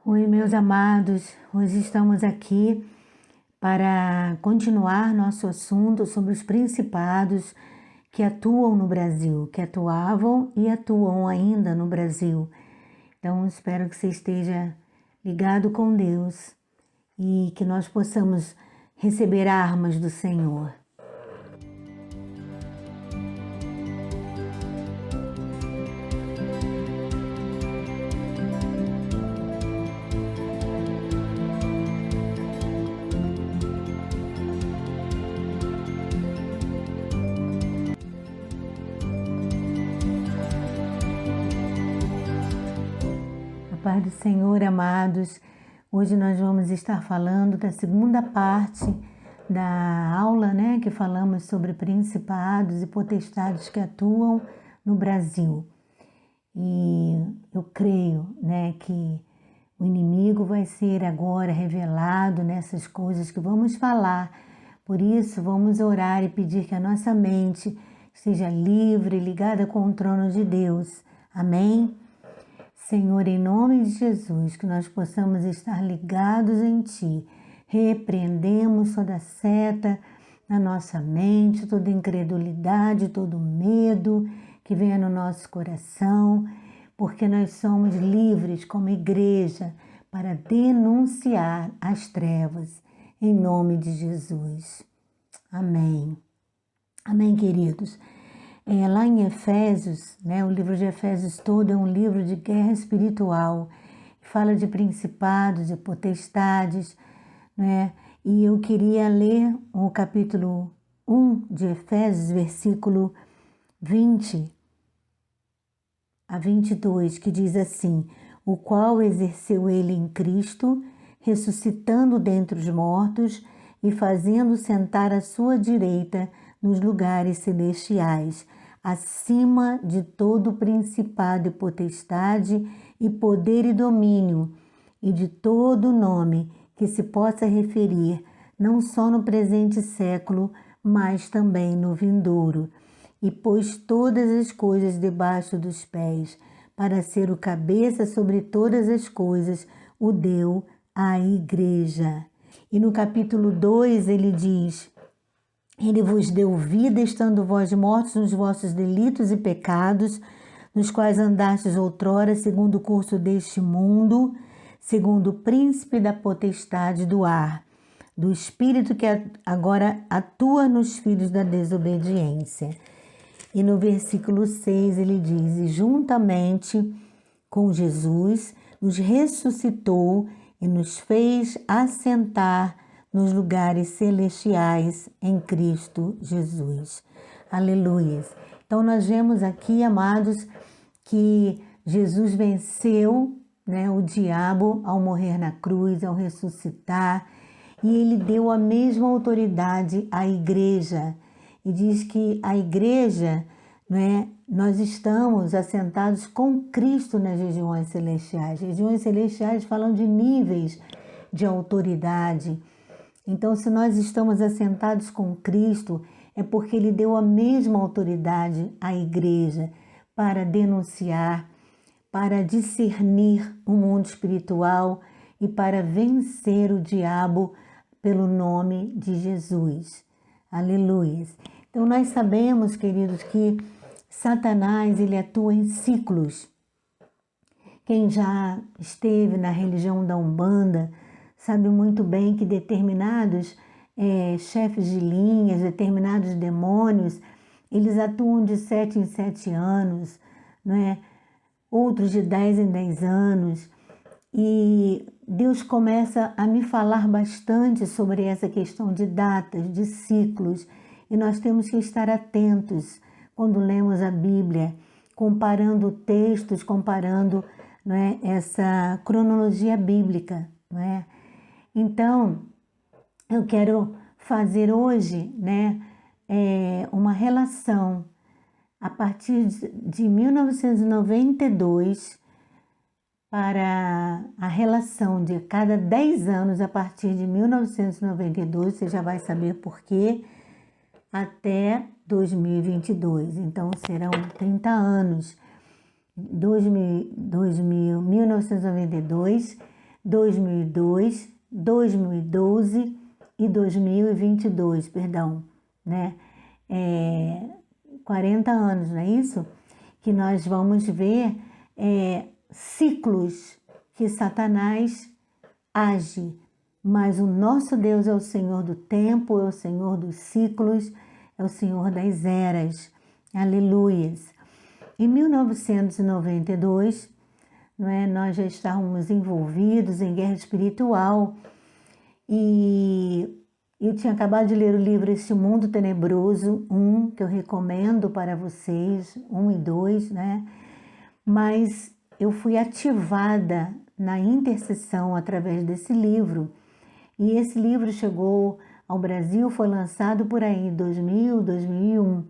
Oi, meus amados, hoje estamos aqui para continuar nosso assunto sobre os principados que atuam no Brasil, que atuavam e atuam ainda no Brasil. Então, espero que você esteja ligado com Deus e que nós possamos receber armas do Senhor. Paz do Senhor, amados. Hoje nós vamos estar falando da segunda parte da aula, que falamos sobre principados e potestades que atuam no Brasil. E eu creio, que o inimigo vai ser agora revelado nessas coisas que vamos falar. Por isso, vamos orar e pedir que a nossa mente esteja livre, ligada com o trono de Deus. Amém? Senhor, em nome de Jesus, que nós possamos estar ligados em Ti. Repreendemos toda seta na nossa mente, toda incredulidade, todo medo que venha no nosso coração, porque nós somos livres como igreja para denunciar as trevas, em nome de Jesus. Amém. Amém, queridos. Lá em Efésios, o livro de Efésios todo é um livro de guerra espiritual, fala de principados e potestades, E eu queria ler o capítulo 1 de Efésios, versículo 20 a 22, que diz assim: o qual exerceu ele em Cristo, ressuscitando dentre os mortos e fazendo sentar à sua direita nos lugares celestiais, acima de todo principado e potestade e poder e domínio, e de todo nome que se possa referir, não só no presente século, mas também no vindouro. E pôs todas as coisas debaixo dos pés, para ser o cabeça sobre todas as coisas, o deu à igreja. E no capítulo 2 ele diz: ele vos deu vida, estando vós mortos nos vossos delitos e pecados, nos quais andastes outrora, segundo o curso deste mundo, segundo o príncipe da potestade do ar, do espírito que agora atua nos filhos da desobediência. E no versículo 6 ele diz: e juntamente com Jesus nos ressuscitou e nos fez assentar nos lugares celestiais em Cristo Jesus. Aleluia. Então nós vemos aqui, amados, que Jesus venceu, o diabo ao morrer na cruz, ao ressuscitar, e ele deu a mesma autoridade à igreja. E diz que a igreja, nós estamos assentados com Cristo nas regiões celestiais. Regiões celestiais falam de níveis de autoridade. Então, se nós estamos assentados com Cristo, é porque Ele deu a mesma autoridade à igreja para denunciar, para discernir o mundo espiritual e para vencer o diabo pelo nome de Jesus. Aleluia. Então, nós sabemos, queridos, que Satanás, ele atua em ciclos. Quem já esteve na religião da Umbanda sabe muito bem que determinados chefes de linhas, determinados demônios, eles atuam de 7 em 7 anos, outros de 10 em 10 anos. E Deus começa a me falar bastante sobre essa questão de datas, de ciclos, e nós temos que estar atentos quando lemos a Bíblia, comparando textos, comparando essa cronologia bíblica. Então, eu quero fazer hoje uma relação a partir de 1992 para a relação de cada 10 anos, a partir de 1992, você já vai saber por quê, até 2022. Então, serão 30 anos. 1992 2002, 2012 e 2022, perdão, né? 40 anos, não é isso? Que nós vamos ver ciclos que Satanás age, mas o nosso Deus é o Senhor do tempo, é o Senhor dos ciclos, é o Senhor das eras. Aleluias! Em 1992, não é, nós já estávamos envolvidos em guerra espiritual e eu tinha acabado de ler o livro Este Mundo Tenebroso 1, que eu recomendo para vocês, 1 e 2, né? Mas eu fui ativada na intercessão através desse livro. E esse livro chegou ao Brasil, foi lançado por aí em 2000, 2001.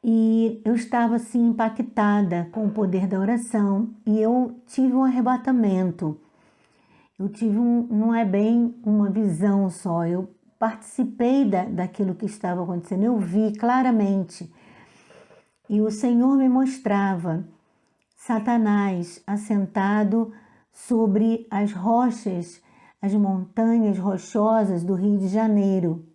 E eu estava assim impactada com o poder da oração e eu tive um arrebatamento. Eu tive não é bem uma visão só, eu participei daquilo que estava acontecendo, eu vi claramente. E o Senhor me mostrava Satanás assentado sobre as rochas, as montanhas rochosas do Rio de Janeiro.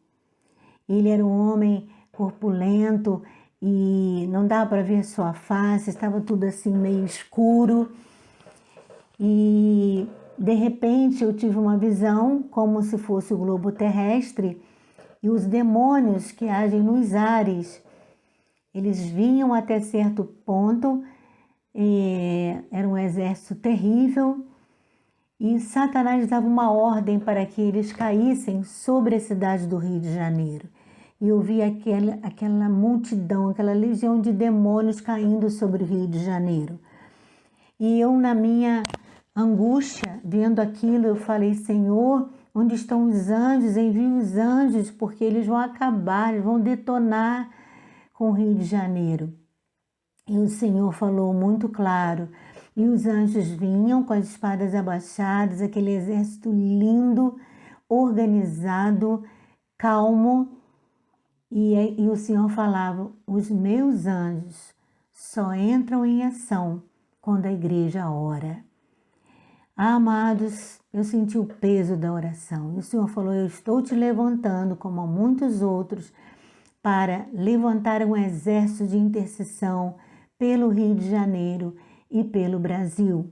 Ele era um homem corpulento e não dava para ver sua face, estava tudo assim meio escuro. E de repente eu tive uma visão como se fosse o globo terrestre e os demônios que agem nos ares, eles vinham até certo ponto. Era um exército terrível e Satanás dava uma ordem para que eles caíssem sobre a cidade do Rio de Janeiro. E eu vi aquela multidão, aquela legião de demônios caindo sobre o Rio de Janeiro. E eu, na minha angústia, vendo aquilo, eu falei: Senhor, onde estão os anjos? Envie os anjos, porque eles vão acabar, eles vão detonar com o Rio de Janeiro. E o Senhor falou muito claro, e os anjos vinham com as espadas abaixadas, aquele exército lindo, organizado, calmo, e o Senhor falava: os meus anjos só entram em ação quando a igreja ora. Amados, eu senti o peso da oração, e o Senhor falou: eu estou te levantando, como a muitos outros, para levantar um exército de intercessão pelo Rio de Janeiro e pelo Brasil.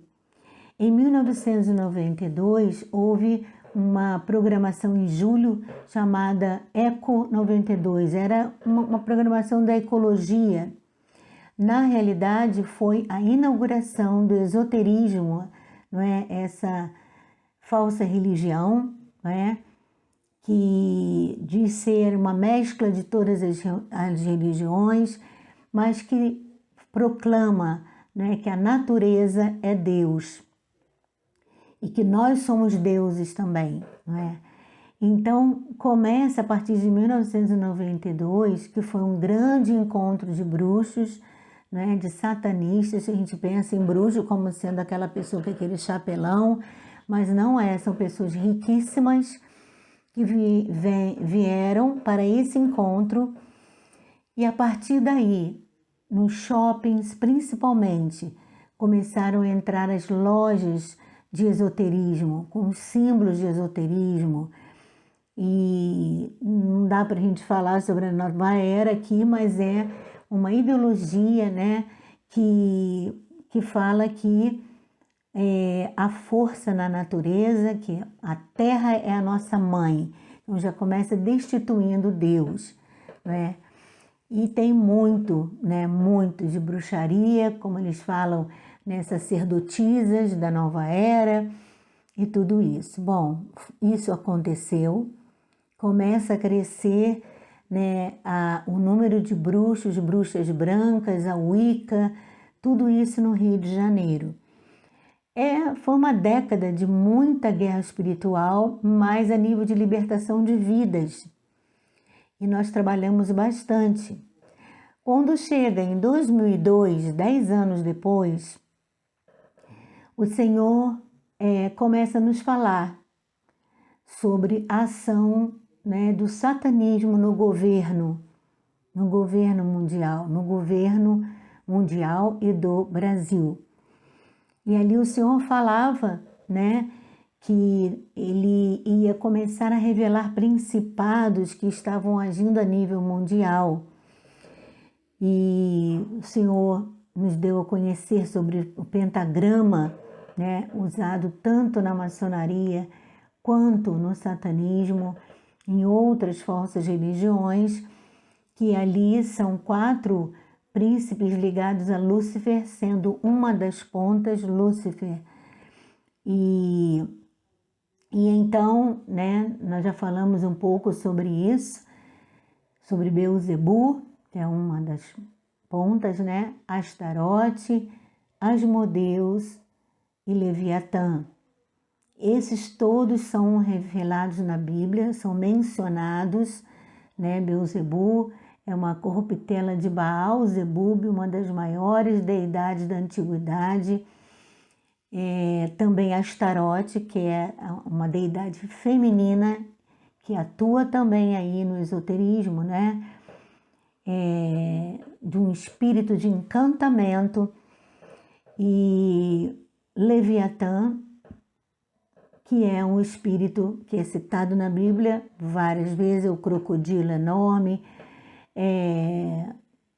Em 1992, houve uma programação em julho chamada Eco 92. Era uma programação da ecologia. Na realidade, foi a inauguração do esoterismo, não é? Essa falsa religião, não é? Que diz ser uma mescla de todas as religiões, mas que proclama, né, que a natureza é Deus e que nós somos deuses também, não é? Então, começa a partir de 1992, que foi um grande encontro de bruxos, né, de satanistas. A gente pensa em bruxo como sendo aquela pessoa com aquele chapelão, mas não é, são pessoas riquíssimas que vieram para esse encontro e a partir daí, nos shoppings principalmente, começaram a entrar as lojas de esoterismo, com os símbolos de esoterismo. E não dá para a gente falar sobre a nova era aqui, mas é uma ideologia, né, que fala que a força na natureza, que a terra é a nossa mãe. Então já começa destituindo Deus, né? E tem muito, né, muito de bruxaria, como eles falam, né, sacerdotisas da nova era e tudo isso. Bom, isso aconteceu, começa a crescer, né, o número de bruxos, bruxas brancas, a Wicca, tudo isso no Rio de Janeiro. Foi uma década de muita guerra espiritual, mas a nível de libertação de vidas. E nós trabalhamos bastante. Quando chega em 2002, 10 anos depois, o Senhor começa a nos falar sobre a ação, né, do satanismo no governo mundial e do Brasil. E ali o Senhor falava, né, que ele ia começar a revelar principados que estavam agindo a nível mundial. E o Senhor nos deu a conhecer sobre o pentagrama, né, usado tanto na maçonaria quanto no satanismo, em outras falsas religiões, que ali são 4 príncipes ligados a Lúcifer, sendo uma das pontas Lúcifer. E então, né, nós já falamos um pouco sobre isso, sobre Beelzebub, que é uma das pontas, né, Astarote, Asmodeus e Leviatã. Esses todos são revelados na Bíblia, são mencionados, né? Beelzebub é uma corruptela de Baal, Zebub, uma das maiores deidades da antiguidade. Também Astarote, que é uma deidade feminina, que atua também aí no esoterismo, né? De um espírito de encantamento. E Leviatã, que é um espírito que é citado na Bíblia várias vezes, o crocodilo enorme.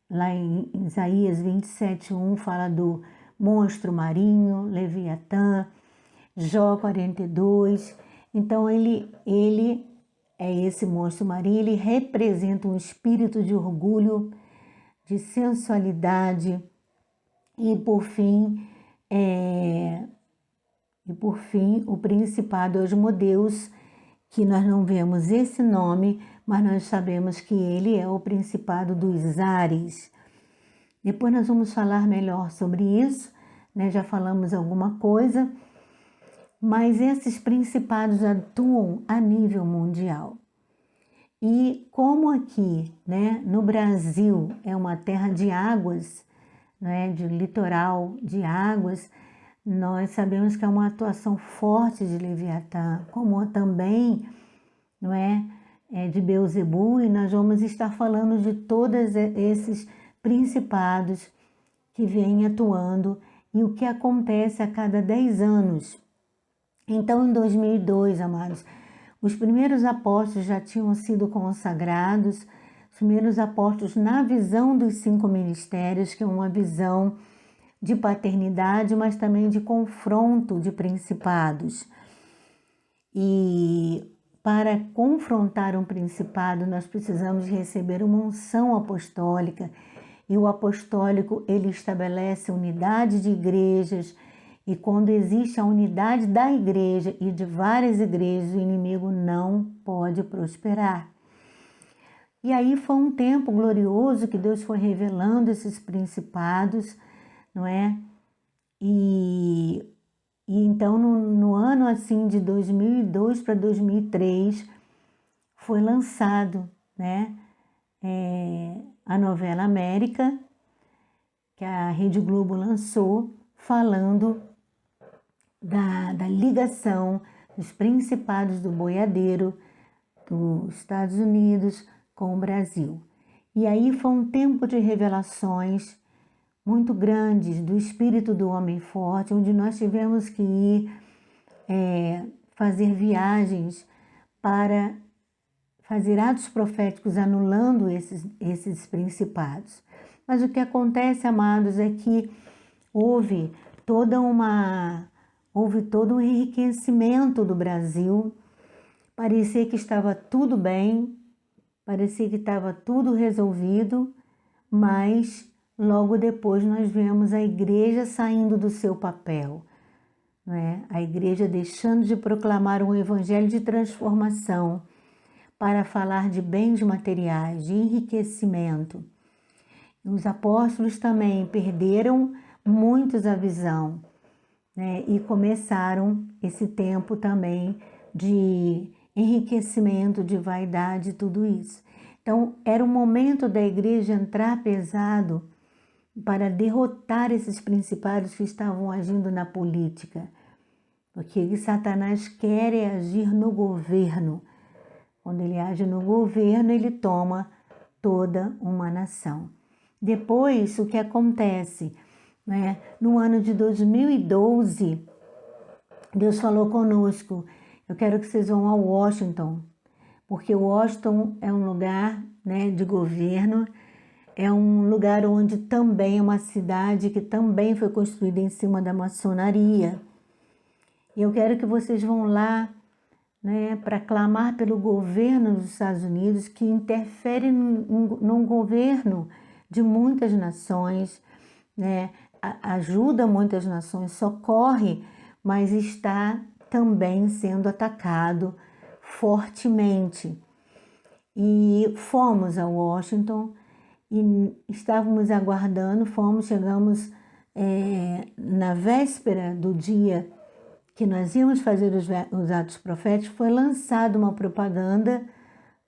Lá em Isaías 27:1 fala do monstro marinho, Leviatã, Jó 42. Então ele é esse monstro marinho, ele representa um espírito de orgulho, de sensualidade e por fim o principado Asmodeus, que nós não vemos esse nome, mas nós sabemos que ele é o principado dos ares. Depois nós vamos falar melhor sobre isso, né? Já falamos alguma coisa, mas esses principados atuam a nível mundial. E como aqui, né, no Brasil é uma terra de águas, né, de litoral de águas, nós sabemos que é uma atuação forte de Leviatã, como também, não é, de Beelzebub, e nós vamos estar falando de todos esses principados que vêm atuando e o que acontece a cada 10 anos. Então, em 2002, amados, os primeiros apóstolos já tinham sido consagrados, os primeiros apóstolos na visão dos 5 ministérios, que é uma visão de paternidade, mas também de confronto de principados. E para confrontar um principado, nós precisamos receber uma unção apostólica. E o apostólico, ele estabelece unidade de igrejas. E quando existe a unidade da igreja e de várias igrejas, o inimigo não pode prosperar. E aí foi um tempo glorioso que Deus foi revelando esses principados, não é? E então no ano assim de 2002 para 2003 foi lançado, né, a novela América, que a Rede Globo lançou, falando da ligação dos principados do boiadeiro dos Estados Unidos com o Brasil. E aí foi um tempo de revelações muito grandes do espírito do homem forte, onde nós tivemos que ir fazer viagens para fazer atos proféticos anulando esses principados. Mas o que acontece, amados, é que houve todo um enriquecimento do Brasil. Parecia que estava tudo bem, parecia que estava tudo resolvido, mas logo depois nós vemos a igreja saindo do seu papel, não é? A igreja deixando de proclamar um evangelho de transformação para falar de bens materiais, de enriquecimento. Os apóstolos também perderam muitos a visão, né? E começaram esse tempo também de enriquecimento, de vaidade, tudo isso. Então, era o momento da igreja entrar pesado para derrotar esses principados que estavam agindo na política. Porque Satanás quer agir no governo. Quando ele age no governo, ele toma toda uma nação. Depois, o que acontece? Né? No ano de 2012, Deus falou conosco, eu quero que vocês vão a Washington, porque Washington é um lugar, né, de governo, é um lugar onde também é uma cidade que também foi construída em cima da maçonaria. E eu quero que vocês vão lá, né, para clamar pelo governo dos Estados Unidos, que interfere num governo de muitas nações, né, ajuda muitas nações, socorre, mas está também sendo atacado fortemente. E fomos a Washington e estávamos aguardando, chegamos na véspera do dia que nós íamos fazer os atos proféticos, foi lançada uma propaganda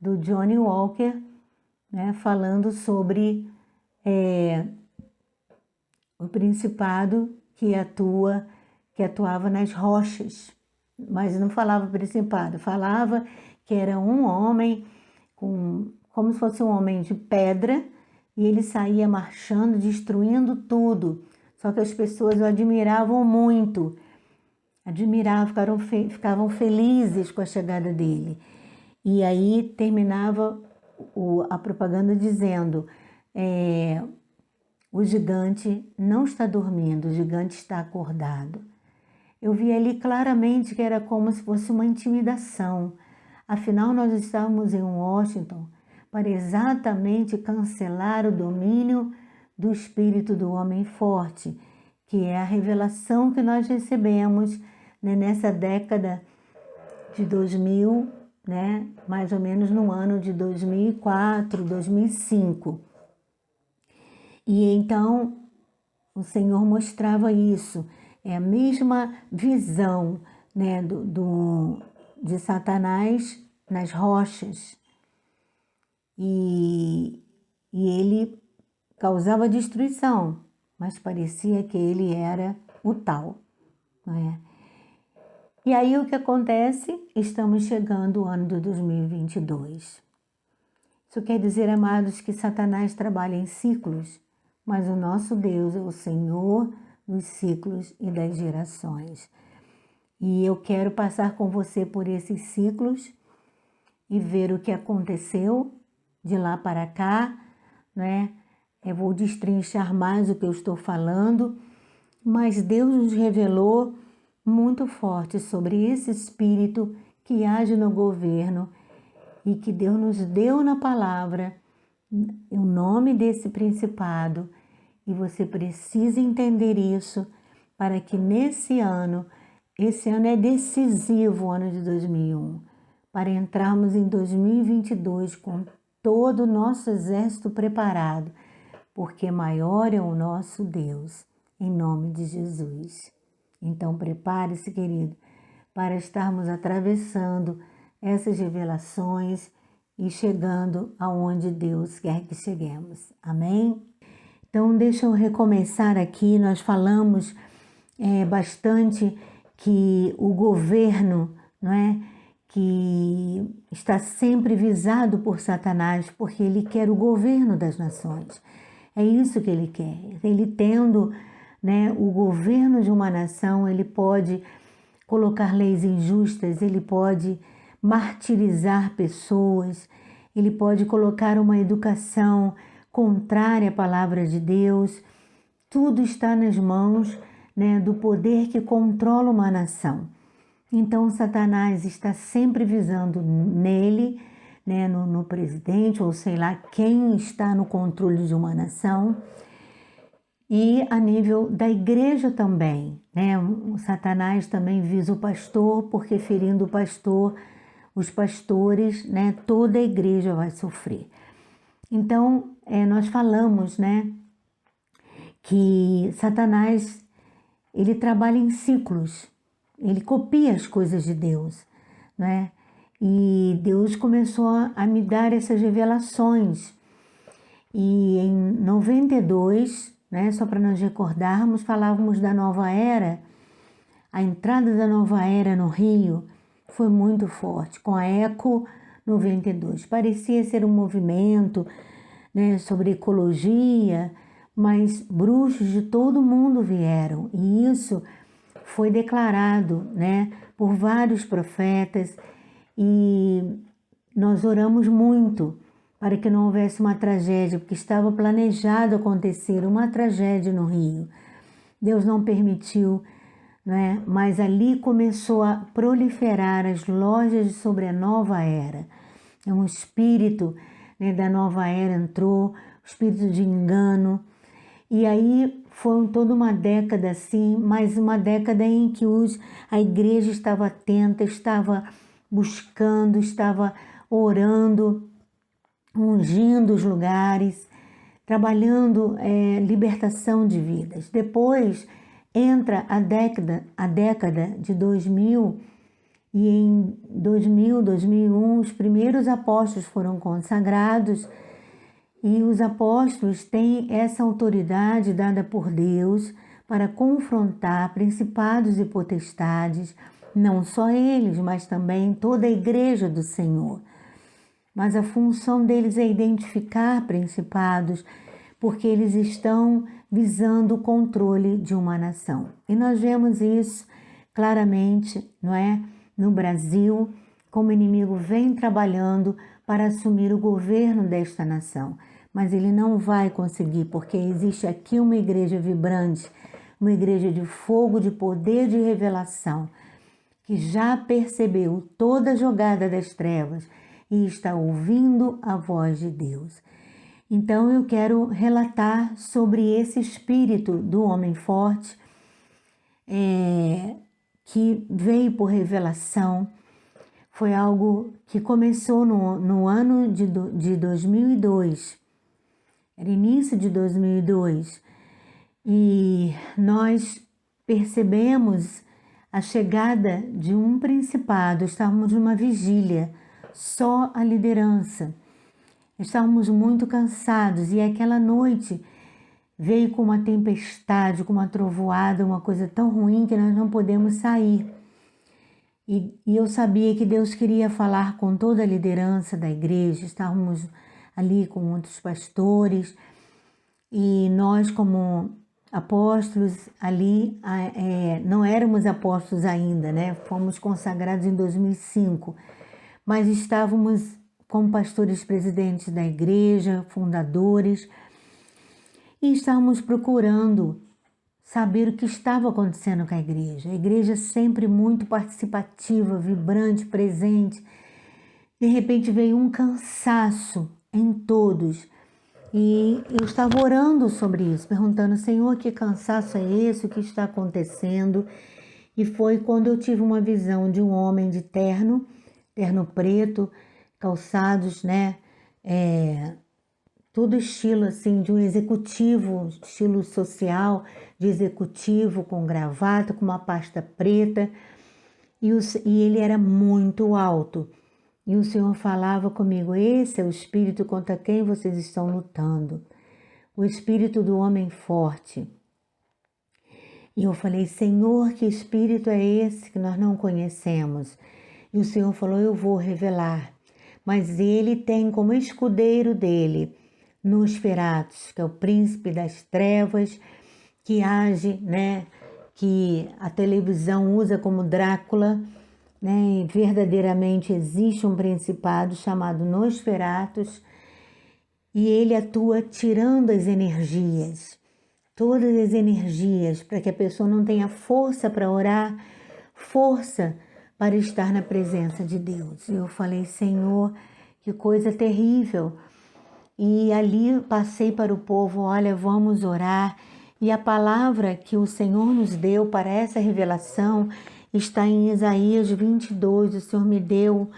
do Johnny Walker, né, falando sobre o principado que atuava nas rochas, mas não falava principado, falava que era um homem como se fosse um homem de pedra, e ele saía marchando, destruindo tudo. Só que as pessoas o admiravam muito, ficavam felizes com a chegada dele. E aí terminava a propaganda dizendo: o gigante não está dormindo, o gigante está acordado. Eu vi ali claramente que era como se fosse uma intimidação. Afinal, nós estávamos em Washington para exatamente cancelar o domínio do espírito do homem forte, que é a revelação que nós recebemos, né, nessa década de 2000, né, mais ou menos no ano de 2004, 2005. E então o Senhor mostrava isso, é a mesma visão, né, de Satanás nas rochas. E ele causava destruição, mas parecia que ele era o tal, não é? E aí o que acontece? Estamos chegando ao ano de 2022. Isso quer dizer, amados, que Satanás trabalha em ciclos, mas o nosso Deus é o Senhor dos ciclos e das gerações. E eu quero passar com você por esses ciclos e ver o que aconteceu de lá para cá, né? Eu vou destrinchar mais o que eu estou falando, mas Deus nos revelou muito forte sobre esse espírito que age no governo e que Deus nos deu na palavra o nome desse principado. E você precisa entender isso para que esse ano é decisivo, o ano de 2001, para entrarmos em 2022 com todo o nosso exército preparado, porque maior é o nosso Deus, em nome de Jesus. Então prepare-se, querido, para estarmos atravessando essas revelações e chegando aonde Deus quer que cheguemos. Amém? Então deixa eu recomeçar aqui, nós falamos bastante que o governo, não é, que está sempre visado por Satanás, porque ele quer o governo das nações. É isso que ele quer. Ele tendo, né, o governo de uma nação, ele pode colocar leis injustas, ele pode martirizar pessoas, ele pode colocar uma educação contrária à palavra de Deus. Tudo está nas mãos, né, do poder que controla uma nação. Então, Satanás está sempre visando nele, né, no presidente, ou sei lá, quem está no controle de uma nação. E a nível da igreja também, né? O Satanás também visa o pastor, porque ferindo o pastor, os pastores, né, toda a igreja vai sofrer. Então, nós falamos, né, que Satanás, ele trabalha em ciclos, ele copia as coisas de Deus, né? E Deus começou a me dar essas revelações. E em 92, né, só para nós recordarmos, falávamos da nova era. A entrada da nova era no Rio foi muito forte, com a Eco 92. Parecia ser um movimento, né, sobre ecologia, mas bruxos de todo mundo vieram. E isso foi declarado, né, por vários profetas, e nós oramos muito para que não houvesse uma tragédia, porque estava planejado acontecer uma tragédia no Rio. Deus não permitiu, né? Mas ali começou a proliferar as lojas sobre a nova era. Um espírito, né, da nova era entrou, o espírito de engano. E aí foi toda uma década assim, mais uma década em que a igreja estava atenta, estava buscando, estava orando, ungindo os lugares, trabalhando libertação de vidas. Depois entra a década de 2000, e em 2000, 2001, os primeiros apóstolos foram consagrados, e os apóstolos têm essa autoridade dada por Deus para confrontar principados e potestades, não só eles, mas também toda a igreja do Senhor. Mas a função deles é identificar principados, porque eles estão visando o controle de uma nação. E nós vemos isso claramente, não é? No Brasil, como o inimigo vem trabalhando para assumir o governo desta nação. Mas ele não vai conseguir, porque existe aqui uma igreja vibrante, uma igreja de fogo, de poder, de revelação, que já percebeu toda a jogada das trevas e está ouvindo a voz de Deus. Então eu quero relatar sobre esse espírito do homem forte, que veio por revelação. Foi algo que começou no ano de 2002, era início de 2002, e nós percebemos a chegada de um principado. Estávamos numa vigília, só a liderança. Estávamos muito cansados e aquela noite veio com uma tempestade, com uma trovoada, uma coisa tão ruim que nós não podemos sair. E eu sabia que Deus queria falar com toda a liderança da igreja. Estávamos ali com outros pastores e nós, como apóstolos ali, não éramos apóstolos ainda, né? Fomos consagrados em 2005, mas estávamos como pastores presidentes da igreja, fundadores, e estávamos procurando saber o que estava acontecendo com a igreja. A igreja sempre muito participativa, vibrante, presente. De repente veio um cansaço em todos. E eu estava orando sobre isso, perguntando: Senhor, que cansaço é esse? O que está acontecendo? E foi quando eu tive uma visão de um homem de terno preto, calçados, né? Todo estilo assim de um executivo, estilo social de executivo, com gravata, com uma pasta preta, e ele era muito alto. E o Senhor falava comigo: esse é o espírito contra quem vocês estão lutando, o espírito do homem forte. E eu falei: Senhor, que espírito é esse que nós não conhecemos? E o Senhor falou: eu vou revelar. Mas ele tem como escudeiro dele Nosferatus, que é o príncipe das trevas, que age, né? Que a televisão usa como Drácula, né? E verdadeiramente existe um principado chamado Nosferatus, e ele atua tirando as energias, todas as energias, para que a pessoa não tenha força para orar, força para estar na presença de Deus. E eu falei: Senhor, que coisa terrível. E ali passei para o povo: olha, vamos orar. E a palavra que o Senhor nos deu para essa revelação está em Isaías 22. O Senhor me deu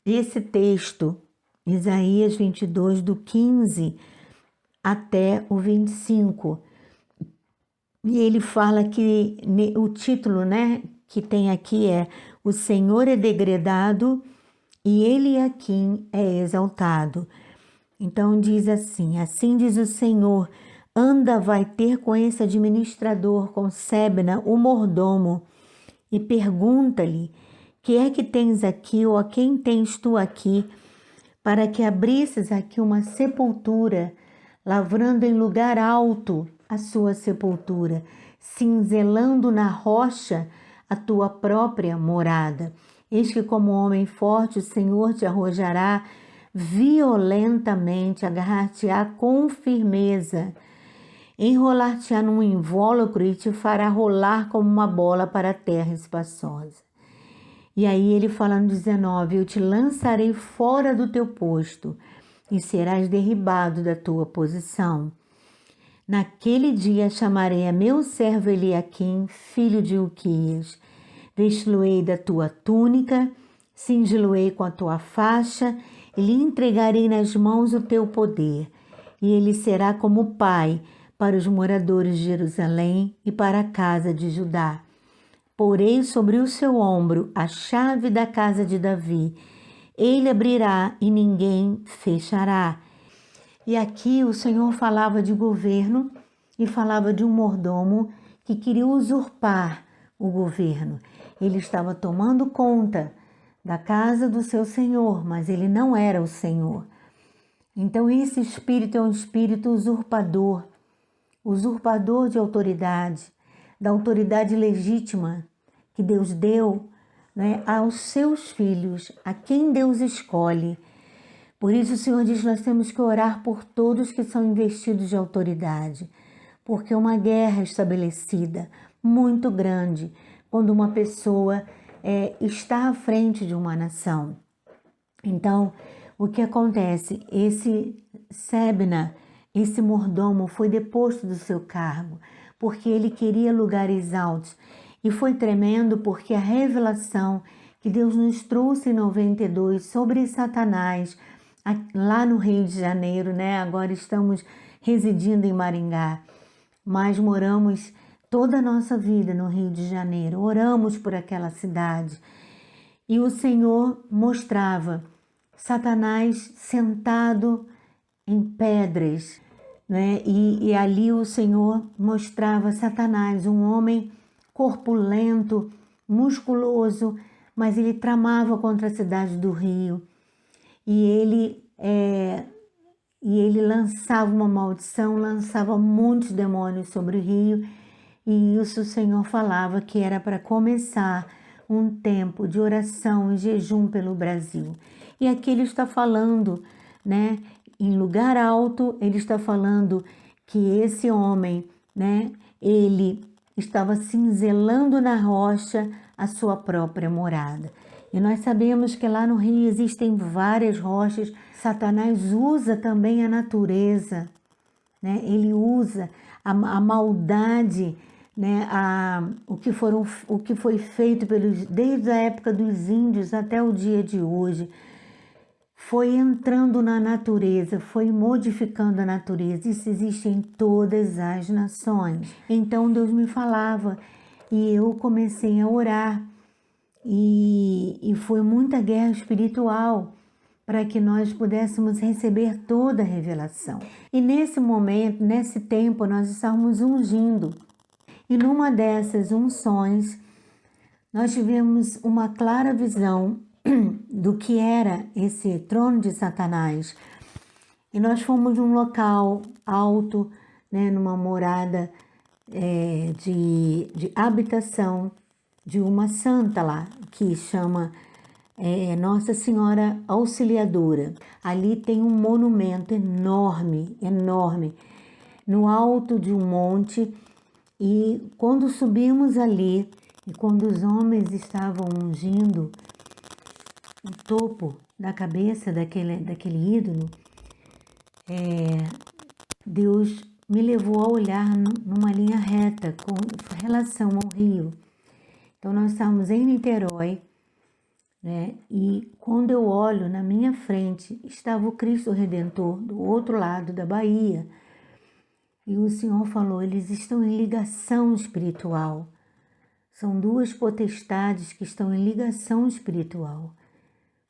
esse texto, Isaías 22, do 15 até o 25. E ele fala que o título, né, que tem aqui é: o Senhor é degradado e ele aqui é exaltado. Então diz assim: assim diz o Senhor, anda, vai ter com esse administrador, com Sebna, o mordomo, e pergunta-lhe: que é que tens aqui, ou a quem tens tu aqui, para que abrisses aqui uma sepultura, lavrando em lugar alto a sua sepultura. cinzelando na rocha a tua própria morada. Eis que como homem forte o Senhor te arrojará violentamente, agarrar-te-á com firmeza, enrolar-te-á num invólucro e te fará rolar como uma bola para a terra espaçosa. E aí ele fala no 19, eu te lançarei fora do teu posto e serás derribado da tua posição. Naquele dia chamarei a meu servo Eliaquim, filho de Uquias, vesti-lo-ei da tua túnica, cingi-lo-ei com a tua faixa, e lhe entregarei nas mãos o teu poder, e ele será como pai para os moradores de Jerusalém e para a casa de Judá. Porei sobre o seu ombro a chave da casa de Davi. Ele abrirá e ninguém fechará. E aqui o Senhor falava de governo e falava de um mordomo que queria usurpar o governo. Ele estava tomando conta da casa do seu senhor, mas ele não era o Senhor. Então esse espírito é um espírito usurpador, usurpador de autoridade, da autoridade legítima que Deus deu, né, aos seus filhos, a quem Deus escolhe. Por isso o Senhor diz que nós temos que orar por todos que são investidos de autoridade, porque é uma guerra estabelecida, muito grande, quando uma pessoa está à frente de uma nação. Então, o que acontece? Esse Sebna, esse mordomo, foi deposto do seu cargo, porque ele queria lugares altos. E foi tremendo porque a revelação que Deus nos trouxe em 92 sobre Satanás, lá no Rio de Janeiro, né? Agora estamos residindo em Maringá, mas moramos toda a nossa vida no Rio de Janeiro, oramos por aquela cidade. E o Senhor mostrava Satanás sentado em pedras, né? E ali o Senhor mostrava Satanás, um homem corpulento, musculoso, mas ele tramava contra a cidade do Rio. E ele lançava uma maldição, lançava muitos demônios sobre o Rio. E isso o Senhor falava que era para começar um tempo de oração e jejum pelo Brasil. E aqui ele está falando, né, em lugar alto, ele está falando que esse homem, né, ele estava cinzelando na rocha a sua própria morada. E nós sabemos que lá no Rio existem várias rochas. Satanás usa também a natureza, né? Ele usa a maldade, né? O que foi feito desde a época dos índios até o dia de hoje. Foi entrando na natureza, foi modificando a natureza. Isso existe em todas as nações. Então Deus me falava e eu comecei a orar. E foi muita guerra espiritual para que nós pudéssemos receber toda a revelação. E nesse momento, nesse tempo, nós estávamos ungindo. E numa dessas unções, nós tivemos uma clara visão do que era esse trono de Satanás. E nós fomos num local alto, né, numa morada de habitação de uma santa lá, que chama Nossa Senhora Auxiliadora. Ali tem um monumento enorme, enorme, no alto de um monte. E quando subimos ali, e quando os homens estavam ungindo o topo da cabeça daquele ídolo, Deus me levou a olhar numa linha reta com relação ao rio. Então nós estávamos em Niterói, né? E quando eu olho na minha frente, estava o Cristo Redentor do outro lado da Bahia. E o Senhor falou, eles estão em ligação espiritual. São duas potestades que estão em ligação espiritual.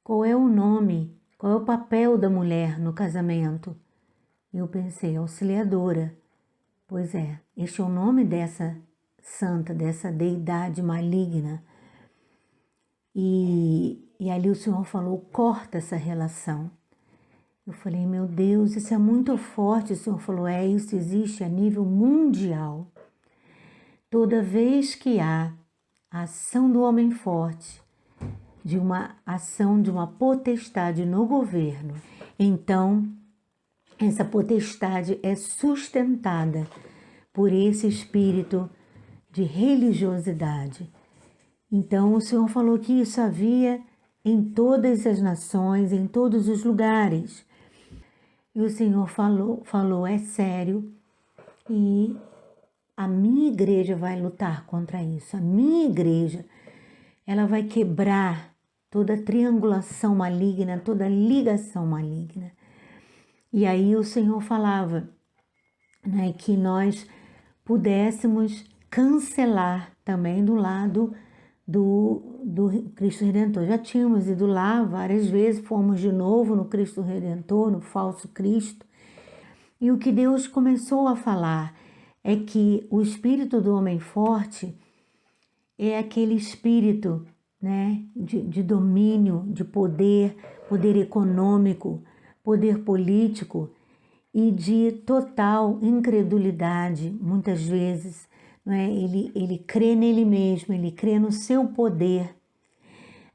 Qual é o nome, qual é o papel da mulher no casamento? Eu pensei, auxiliadora. Pois é, este é o nome dessa santa, dessa deidade maligna. E ali o Senhor falou, corta essa relação. Eu falei, meu Deus, isso é muito forte. O Senhor falou, isso existe a nível mundial. Toda vez que há a ação do homem forte, de uma ação de uma potestade no governo, então essa potestade é sustentada por esse espírito de religiosidade. Então o Senhor falou que isso havia em todas as nações, em todos os lugares. E o Senhor falou, é sério, e a minha igreja vai lutar contra isso. A minha igreja, ela vai quebrar toda triangulação maligna, toda ligação maligna. E aí o Senhor falava, né, que nós pudéssemos cancelar também do lado do Cristo Redentor. Já tínhamos ido lá várias vezes, fomos de novo no Cristo Redentor, no falso Cristo. E o que Deus começou a falar é que o espírito do homem forte é aquele espírito, né, de domínio, de poder, poder econômico, poder político e de total incredulidade, muitas vezes. Não é? Ele crê nele mesmo, ele crê no seu poder.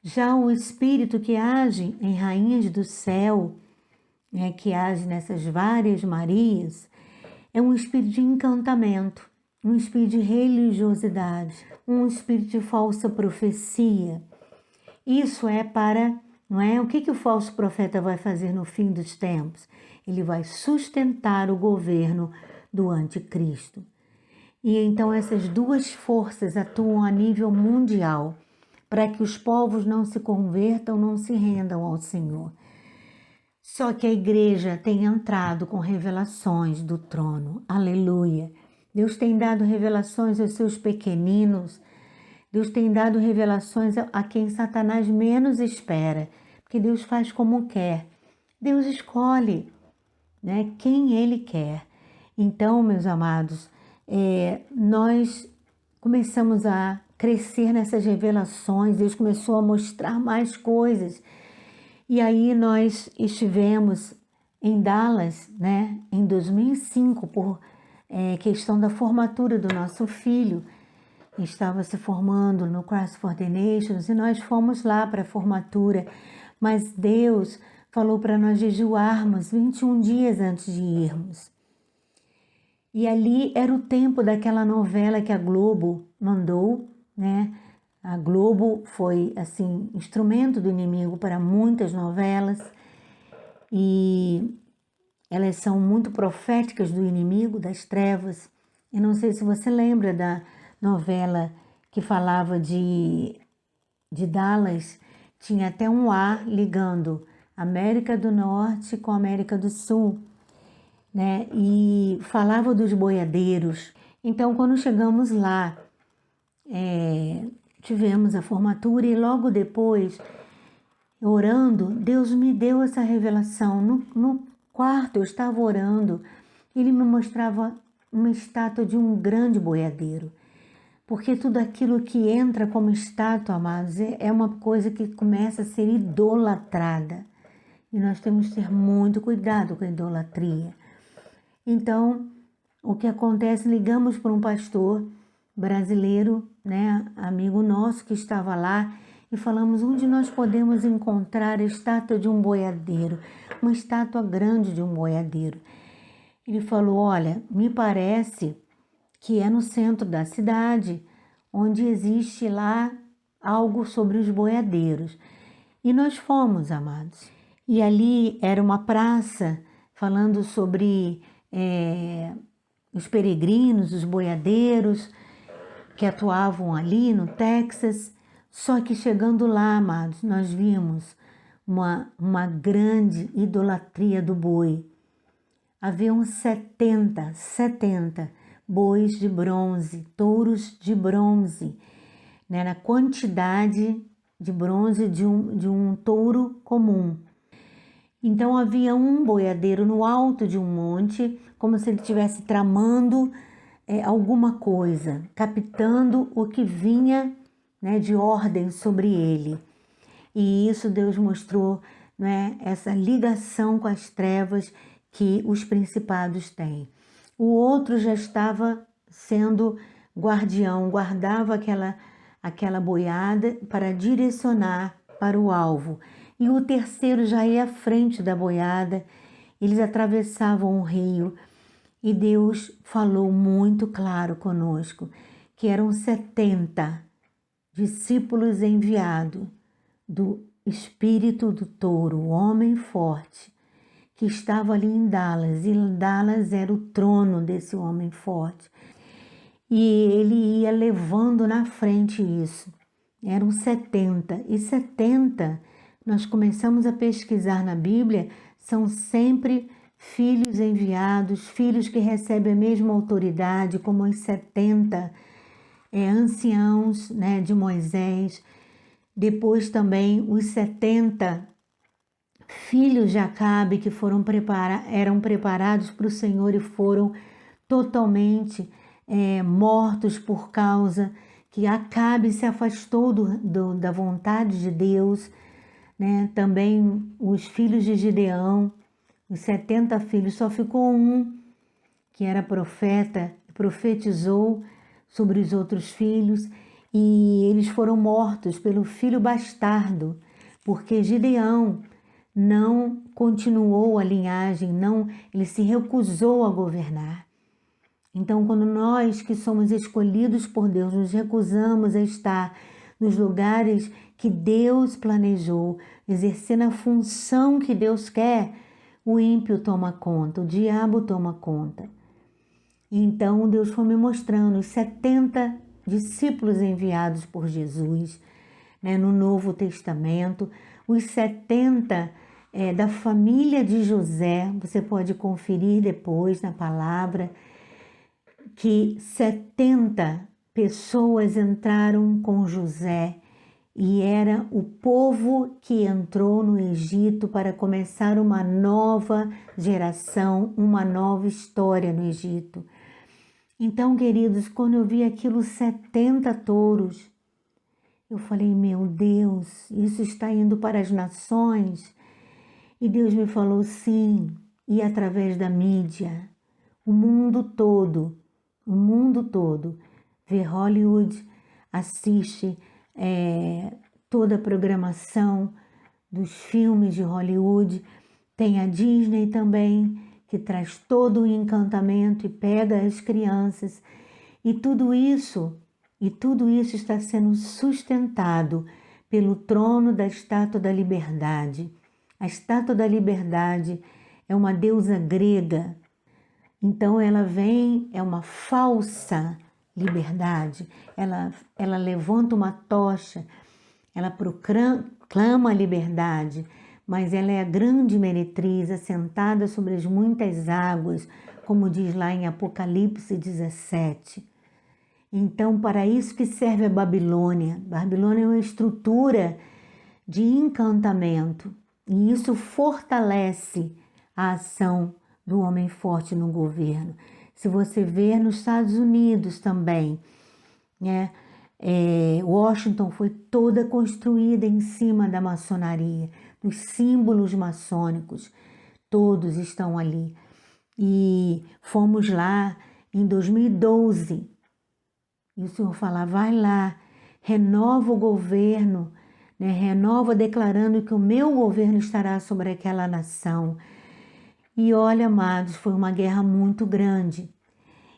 Já o espírito que age em rainhas do céu, né, que age nessas várias Marias, é um espírito de encantamento, um espírito de religiosidade, um espírito de falsa profecia. Isso é para, não é? O que o falso profeta vai fazer no fim dos tempos? Ele vai sustentar o governo do anticristo. E então essas duas forças atuam a nível mundial para que os povos não se convertam, não se rendam ao Senhor. Só que a igreja tem entrado com revelações do trono. Aleluia! Deus tem dado revelações aos seus pequeninos. Deus tem dado revelações a quem Satanás menos espera. Porque Deus faz como quer. Deus escolhe, né, quem Ele quer. Então, meus amados, nós começamos a crescer nessas revelações. Deus começou a mostrar mais coisas. E aí nós estivemos em Dallas, né, em 2005, por questão da formatura do nosso filho. Estava se formando no Christ for the Nations e nós fomos lá para a formatura. Mas Deus falou para nós jejuarmos 21 dias antes de irmos. E ali era o tempo daquela novela que a Globo mandou, né? A Globo foi, assim, instrumento do inimigo para muitas novelas e elas são muito proféticas do inimigo, das trevas. Eu não sei se você lembra da novela que falava de Dallas, tinha até um A ligando América do Norte com América do Sul, né? E falava dos boiadeiros. Então, quando chegamos lá, tivemos a formatura e logo depois, orando, Deus me deu essa revelação. No quarto eu estava orando, Ele me mostrava uma estátua de um grande boiadeiro. Porque tudo aquilo que entra como estátua, amados, é uma coisa que começa a ser idolatrada. E nós temos que ter muito cuidado com a idolatria. Então, o que acontece, ligamos para um pastor brasileiro, né, amigo nosso que estava lá, e falamos onde nós podemos encontrar a estátua de um boiadeiro, uma estátua grande de um boiadeiro. Ele falou, olha, me parece que é no centro da cidade, onde existe lá algo sobre os boiadeiros. E nós fomos, amados. E ali era uma praça falando sobre os peregrinos, os boiadeiros que atuavam ali no Texas. Só que chegando lá, amados, nós vimos uma grande idolatria do boi. Haviam 70 bois de bronze, touros de bronze, né, na quantidade de bronze de um touro comum. Então havia um boiadeiro no alto de um monte, como se ele estivesse tramando alguma coisa, captando o que vinha, né, de ordem sobre ele. E isso Deus mostrou, né, essa ligação com as trevas que os principados têm. O outro já estava sendo guardião guardava aquela boiada para direcionar para o alvo. E o terceiro já ia à frente da boiada. Eles atravessavam o rio e Deus falou muito claro conosco que eram 70 discípulos enviados do espírito do touro, o homem forte, que estava ali em Dallas, e Dallas era o trono desse homem forte. E ele ia levando na frente isso. Eram 70, e 70, nós começamos a pesquisar na Bíblia, são sempre filhos enviados, filhos que recebem a mesma autoridade, como os 70 anciãos, né, de Moisés. Depois também os 70 filhos de Acabe que eram preparados para o Senhor e foram totalmente mortos por causa que Acabe se afastou da vontade de Deus, né? Também os filhos de Gideão, os 70 filhos, só ficou um que era profeta, profetizou sobre os outros filhos, e eles foram mortos pelo filho bastardo, porque Gideão não continuou a linhagem, ele se recusou a governar. Então, quando nós que somos escolhidos por Deus, nos recusamos a estar nos lugares que Deus planejou, exercendo a função que Deus quer, o ímpio toma conta, o diabo toma conta. Então, Deus foi me mostrando os 70 discípulos enviados por Jesus, né, no Novo Testamento, os 70 da família de José. Você pode conferir depois na palavra que 70 pessoas entraram com José e era o povo que entrou no Egito para começar uma nova geração, uma nova história no Egito. Então, queridos, quando eu vi aquilo, 70 touros, eu falei, meu Deus, isso está indo para as nações? E Deus me falou, sim, e através da mídia, o mundo todo vê Hollywood, assiste toda a programação dos filmes de Hollywood, tem a Disney também, que traz todo o encantamento e pega as crianças, e tudo isso está sendo sustentado pelo trono da Estátua da Liberdade. A Estátua da Liberdade é uma deusa grega, então ela vem, é uma falsa liberdade, ela levanta uma tocha, ela proclama a liberdade, mas ela é a grande meretriz, assentada sobre as muitas águas, como diz lá em Apocalipse 17. Então, para isso que serve a Babilônia. Babilônia é uma estrutura de encantamento, e isso fortalece a ação do homem forte no governo. Se você ver nos Estados Unidos também, né? Washington foi toda construída em cima da maçonaria, dos símbolos maçônicos, todos estão ali. E fomos lá em 2012, e o Senhor fala, vai lá, renova o governo, né? Renova declarando que o meu governo estará sobre aquela nação. E olha, amados, foi uma guerra muito grande.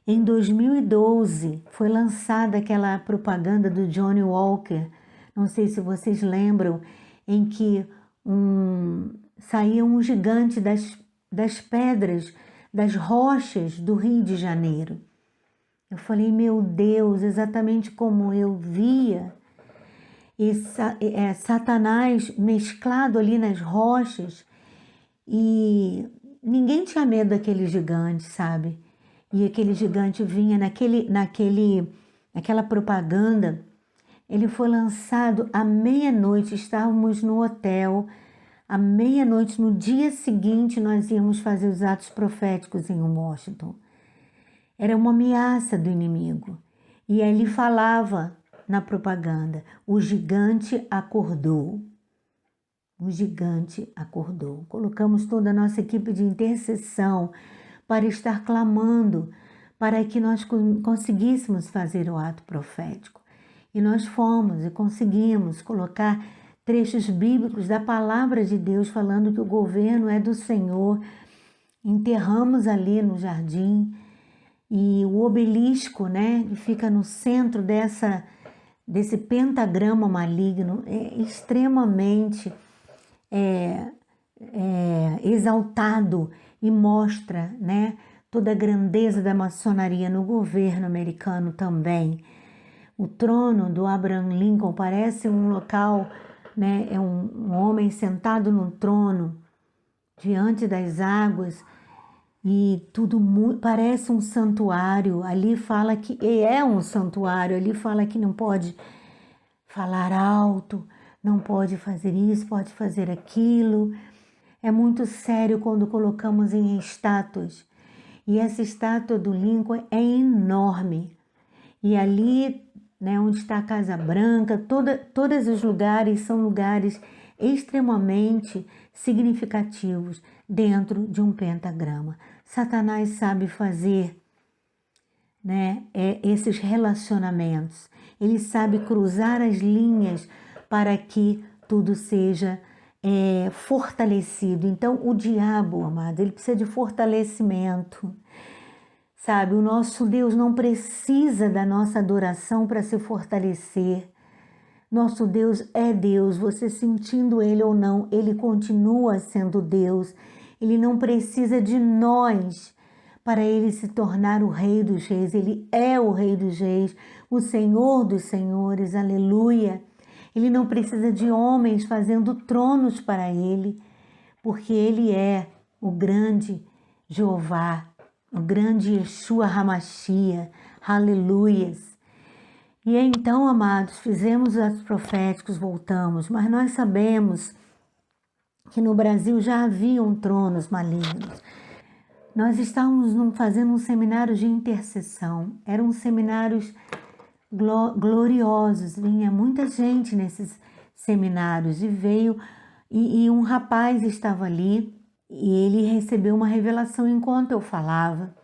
Em 2012, foi lançada aquela propaganda do Johnny Walker, não sei se vocês lembram, em que saía um gigante das pedras, das rochas do Rio de Janeiro. Eu falei, meu Deus, exatamente como eu via Satanás mesclado ali nas rochas, e ninguém tinha medo daquele gigante, sabe? E aquele gigante vinha naquela propaganda. Ele foi lançado à meia-noite, estávamos no hotel. À meia-noite, no dia seguinte, nós íamos fazer os atos proféticos em Washington. Era uma ameaça do inimigo. E aí ele falava na propaganda, o gigante acordou. O gigante acordou. Colocamos toda a nossa equipe de intercessão para estar clamando para que nós conseguíssemos fazer o ato profético. E nós fomos e conseguimos colocar trechos bíblicos da palavra de Deus falando que o governo é do Senhor. Enterramos ali no jardim e o obelisco, né, que fica no centro desse pentagrama maligno, é extremamente exaltado e mostra, né, toda a grandeza da maçonaria no governo americano também. O trono do Abraham Lincoln parece um local, né, é um homem sentado no trono diante das águas e tudo parece um santuário. Ali fala que é um santuário, ali fala que não pode falar alto, não pode fazer isso, pode fazer aquilo. É muito sério quando colocamos em estátuas. E essa estátua do Lincoln é enorme. E ali, né, onde está a Casa Branca, todos os lugares são lugares extremamente significativos dentro de um pentagrama. Satanás sabe fazer, né, esses relacionamentos. Ele sabe cruzar as linhas para que tudo seja fortalecido. Então, o diabo, amado, ele precisa de fortalecimento. Sabe, o nosso Deus não precisa da nossa adoração para se fortalecer. Nosso Deus é Deus, você sentindo Ele ou não, Ele continua sendo Deus. Ele não precisa de nós para Ele se tornar o Rei dos Reis. Ele é o Rei dos Reis, o Senhor dos Senhores, aleluia. Ele não precisa de homens fazendo tronos para Ele, porque Ele é o grande Jeová, o grande Yeshua Hamashia, aleluias. E então, amados, fizemos os atos proféticos, voltamos, mas nós sabemos que no Brasil já haviam tronos malignos. Nós estávamos fazendo um seminário de intercessão, eram seminários gloriosos, vinha muita gente nesses seminários e veio, e um rapaz estava ali, e ele recebeu uma revelação enquanto eu falava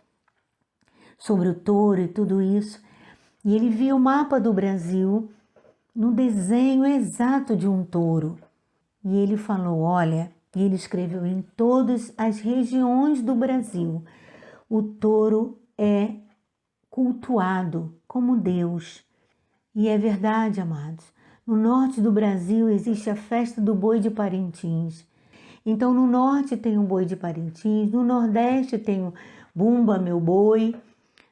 sobre o touro e tudo isso. E ele viu o mapa do Brasil no desenho exato de um touro. E ele falou, olha, e ele escreveu, em todas as regiões do Brasil, o touro é cultuado como Deus. E é verdade, amados. No norte do Brasil existe a festa do boi de Parintins. Então, no norte tem o boi de Parintins, no nordeste tem o Bumba, meu boi,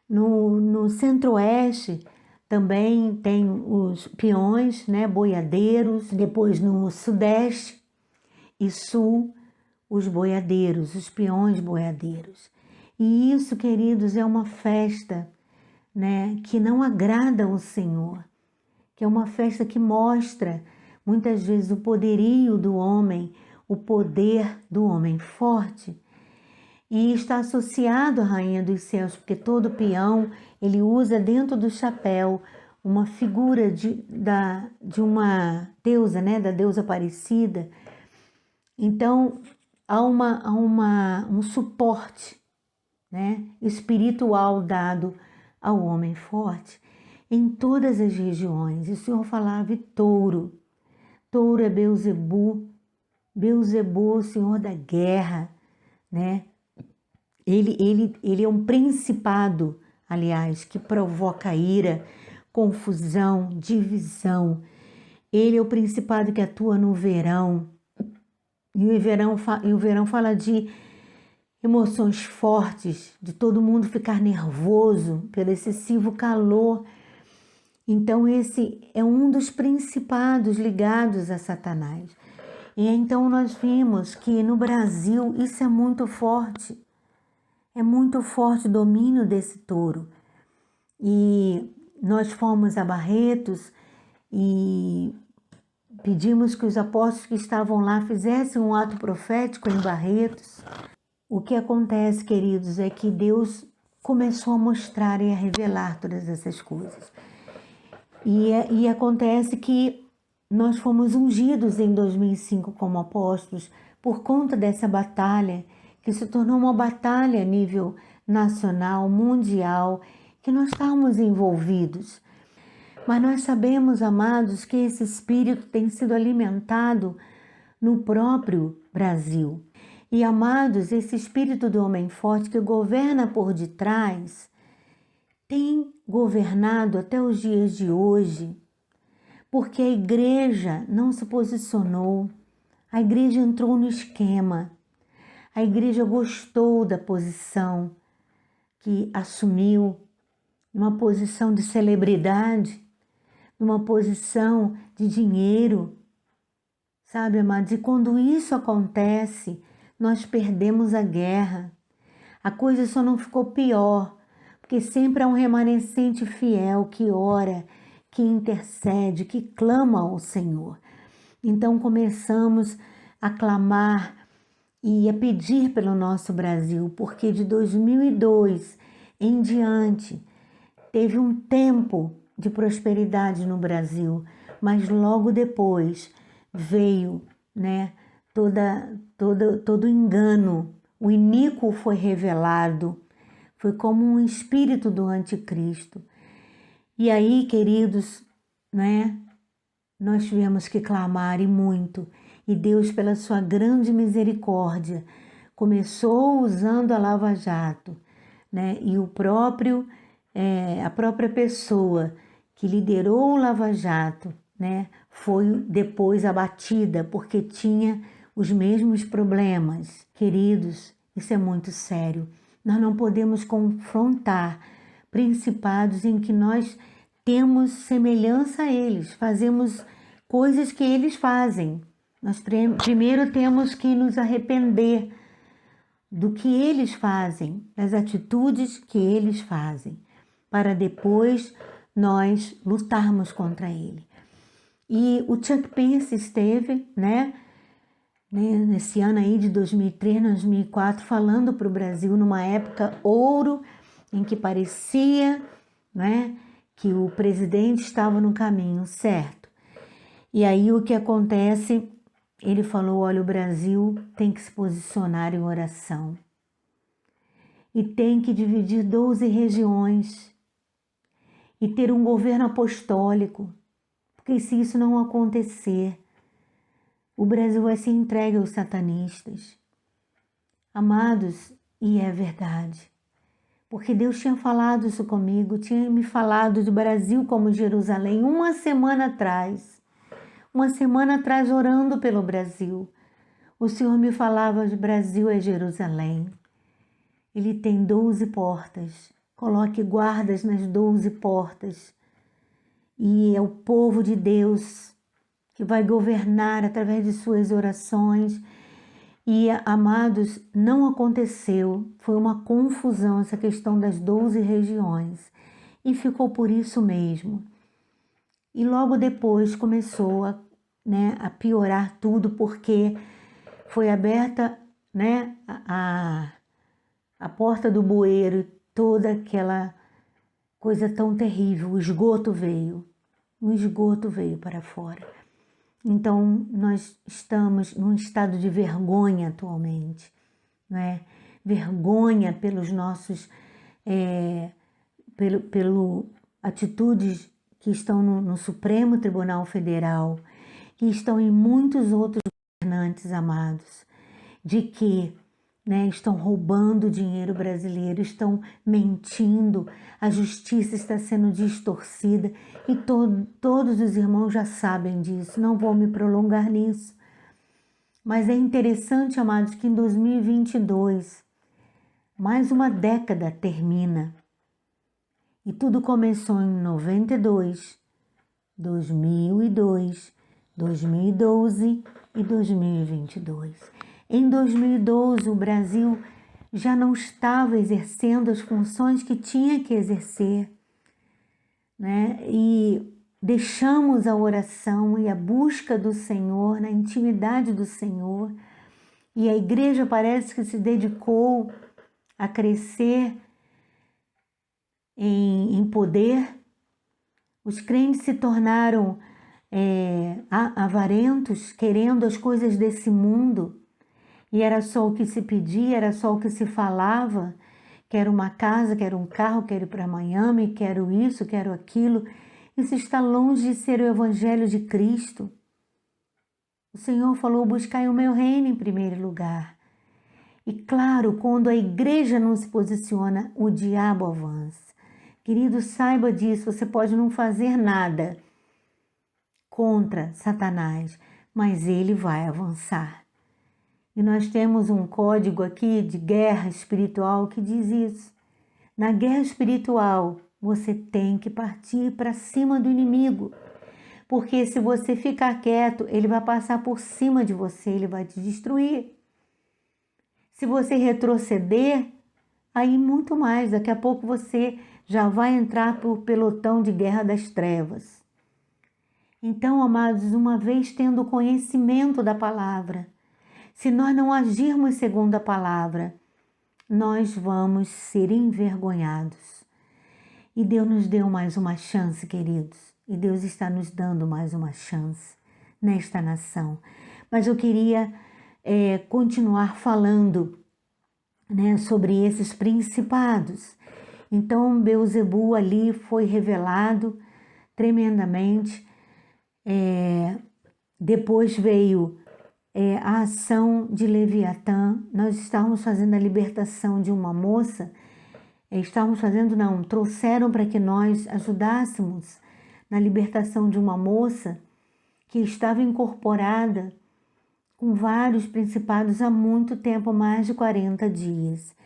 no centro-oeste também tem os peões, né, boiadeiros, depois no sudeste e sul, os boiadeiros, os peões boiadeiros. E isso, queridos, é uma festa, né, que não agrada ao Senhor, que é uma festa que mostra muitas vezes o poderio do homem, o poder do homem forte, e está associado à Rainha dos Céus, porque todo peão, ele usa dentro do chapéu uma figura de uma deusa, né, da deusa Aparecida. Então, há um suporte, né, espiritual dado ao homem forte em todas as regiões. E o Senhor falava touro. Touro é Beuzebu, o Senhor da guerra, né? Ele é um principado, aliás, que provoca ira, confusão, divisão. Ele é o principado que atua no verão. E o verão fala de emoções fortes, de todo mundo ficar nervoso pelo excessivo calor. Então, esse é um dos principados ligados a Satanás. E então nós vimos que no Brasil isso é muito forte. É muito forte o domínio desse touro. E nós fomos a Barretos e pedimos que os apóstolos que estavam lá fizessem um ato profético em Barretos. O que acontece, queridos, é que Deus começou a mostrar e a revelar todas essas coisas. E acontece que nós fomos ungidos em 2005 como apóstolos por conta dessa batalha, que se tornou uma batalha a nível nacional, mundial, que nós estamos envolvidos. Mas nós sabemos, amados, que esse espírito tem sido alimentado no próprio Brasil. E, amados, esse espírito do homem forte que governa por detrás tem governado até os dias de hoje, porque a igreja não se posicionou, a igreja entrou no esquema, a igreja gostou da posição que assumiu, uma posição de celebridade, numa posição de dinheiro, sabe, amados? E quando isso acontece, nós perdemos a guerra. A coisa só não ficou pior, porque sempre há um remanescente fiel que ora, que intercede, que clama ao Senhor. Então começamos a clamar e a pedir pelo nosso Brasil, porque de 2002 em diante teve um tempo de prosperidade no Brasil, mas logo depois veio, né, todo engano. O iníquo foi revelado, foi como um espírito do anticristo. E aí, queridos, né, nós tivemos que clamar e muito. E Deus, pela sua grande misericórdia, começou usando a Lava Jato, né, e a própria pessoa que liderou o Lava Jato, né, foi depois abatida porque tinha os mesmos problemas. Queridos, isso é muito sério. Nós não podemos confrontar principados em que nós temos semelhança a eles, fazemos coisas que eles fazem. Nós primeiro temos que nos arrepender do que eles fazem, das atitudes que eles fazem, para depois nós lutarmos contra ele. E o Chuck Pierce esteve, nesse ano aí de 2003, 2004, falando para o Brasil numa época ouro, em que parecia, que o presidente estava no caminho certo. E aí o que acontece? Ele falou, olha, o Brasil tem que se posicionar em oração e tem que dividir 12 regiões e ter um governo apostólico, porque se isso não acontecer, o Brasil vai ser entregue aos satanistas. Amados, e é verdade, porque Deus tinha falado isso comigo, tinha me falado de Brasil como Jerusalém uma semana atrás orando pelo Brasil. O Senhor me falava de Brasil é Jerusalém. Ele tem 12 portas. Coloque guardas nas 12 portas. E é o povo de Deus que vai governar através de suas orações. E, amados, não aconteceu. Foi uma confusão essa questão das 12 regiões. E ficou por isso mesmo. E logo depois começou a piorar tudo, porque foi aberta a porta do bueiro, toda aquela coisa tão terrível, o esgoto veio para fora. Então nós estamos num estado de vergonha atualmente, vergonha pelos nossos, pelo atitudes que estão no Supremo Tribunal Federal, que estão em muitos outros governantes, amados, de que estão roubando o dinheiro brasileiro, estão mentindo, a justiça está sendo distorcida e todos os irmãos já sabem disso, não vou me prolongar nisso. Mas é interessante, amados, que em 2022, mais uma década termina. E tudo começou em 92, 2002, 2012 e 2022. Em 2012, o Brasil já não estava exercendo as funções que tinha que exercer, E deixamos a oração e a busca do Senhor, na intimidade do Senhor, e a igreja parece que se dedicou a crescer em poder. Os crentes se tornaram avarentos, querendo as coisas desse mundo, e era só o que se pedia, era só o que se falava, quero uma casa, quero um carro, quero ir para Miami, quero isso, quero aquilo. Isso está longe de ser o evangelho de Cristo. O Senhor falou, buscai o meu reino em primeiro lugar. E claro, quando a igreja não se posiciona, o diabo avança. Querido, saiba disso, você pode não fazer nada contra Satanás, mas ele vai avançar. E nós temos um código aqui de guerra espiritual que diz isso. Na guerra espiritual, você tem que partir para cima do inimigo. Porque se você ficar quieto, ele vai passar por cima de você, ele vai te destruir. Se você retroceder, aí muito mais. Daqui a pouco você já vai entrar por pelotão de guerra das trevas. Então, amados, uma vez tendo conhecimento da palavra, se nós não agirmos segundo a palavra, nós vamos ser envergonhados. E Deus nos deu mais uma chance, queridos. E Deus está nos dando mais uma chance nesta nação. Mas eu queria continuar falando, né, sobre esses principados. Então, Beelzebu ali foi revelado tremendamente. Depois veio a ação de Leviatã. Nós estávamos fazendo a libertação de uma moça. Trouxeram para que nós ajudássemos na libertação de uma moça que estava incorporada com vários principados há muito tempo, mais de 40 dias.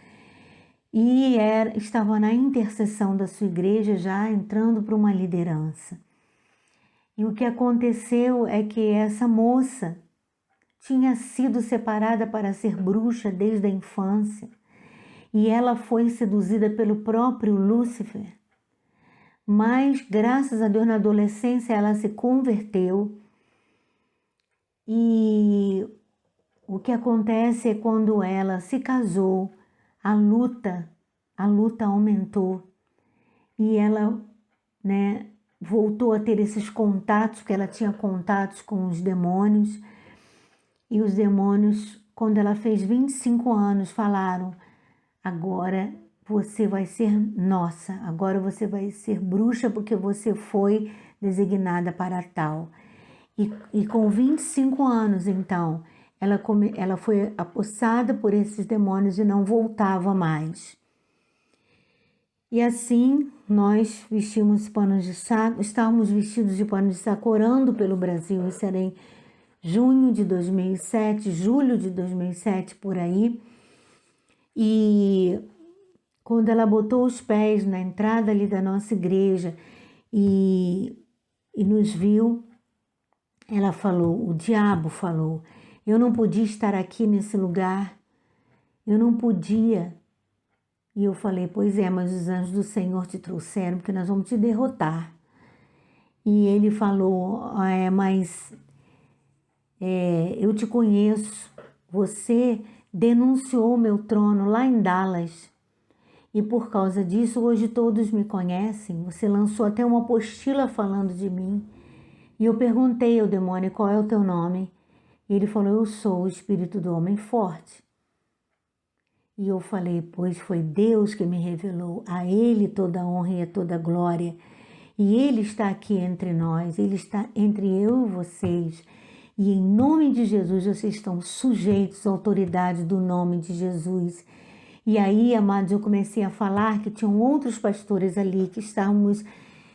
E estava na intercessão da sua igreja, já entrando para uma liderança. E o que aconteceu é que essa moça tinha sido separada para ser bruxa desde a infância. E ela foi seduzida pelo próprio Lúcifer. Mas, graças a Deus, na adolescência ela se converteu. E o que acontece é quando ela se casou, a luta aumentou. E ela, voltou a ter esses contatos, porque ela tinha contatos com os demônios. E os demônios, quando ela fez 25 anos, falaram: agora você vai ser nossa, agora você vai ser bruxa porque você foi designada para tal. E com 25 anos, então, ela foi apossada por esses demônios e não voltava mais. E assim, nós vestimos panos de saco, estávamos vestidos de panos de saco orando pelo Brasil. Isso era em junho de 2007, julho de 2007, por aí. E quando ela botou os pés na entrada ali da nossa igreja e nos viu, ela falou, o diabo falou, eu não podia estar aqui nesse lugar, eu não podia. E eu falei, pois é, mas os anjos do Senhor te trouxeram porque nós vamos te derrotar. E ele falou, eu te conheço, você denunciou meu trono lá em Dallas. E por causa disso, hoje todos me conhecem. Você lançou até uma apostila falando de mim. E eu perguntei ao demônio, qual é o teu nome? E ele falou, eu sou o espírito do homem forte. E eu falei, pois foi Deus que me revelou. A Ele toda a honra e toda a glória. E Ele está aqui entre nós. Ele está entre eu e vocês. E em nome de Jesus, vocês estão sujeitos à autoridade do nome de Jesus. E aí, amados, eu comecei a falar que tinham outros pastores ali que estávamos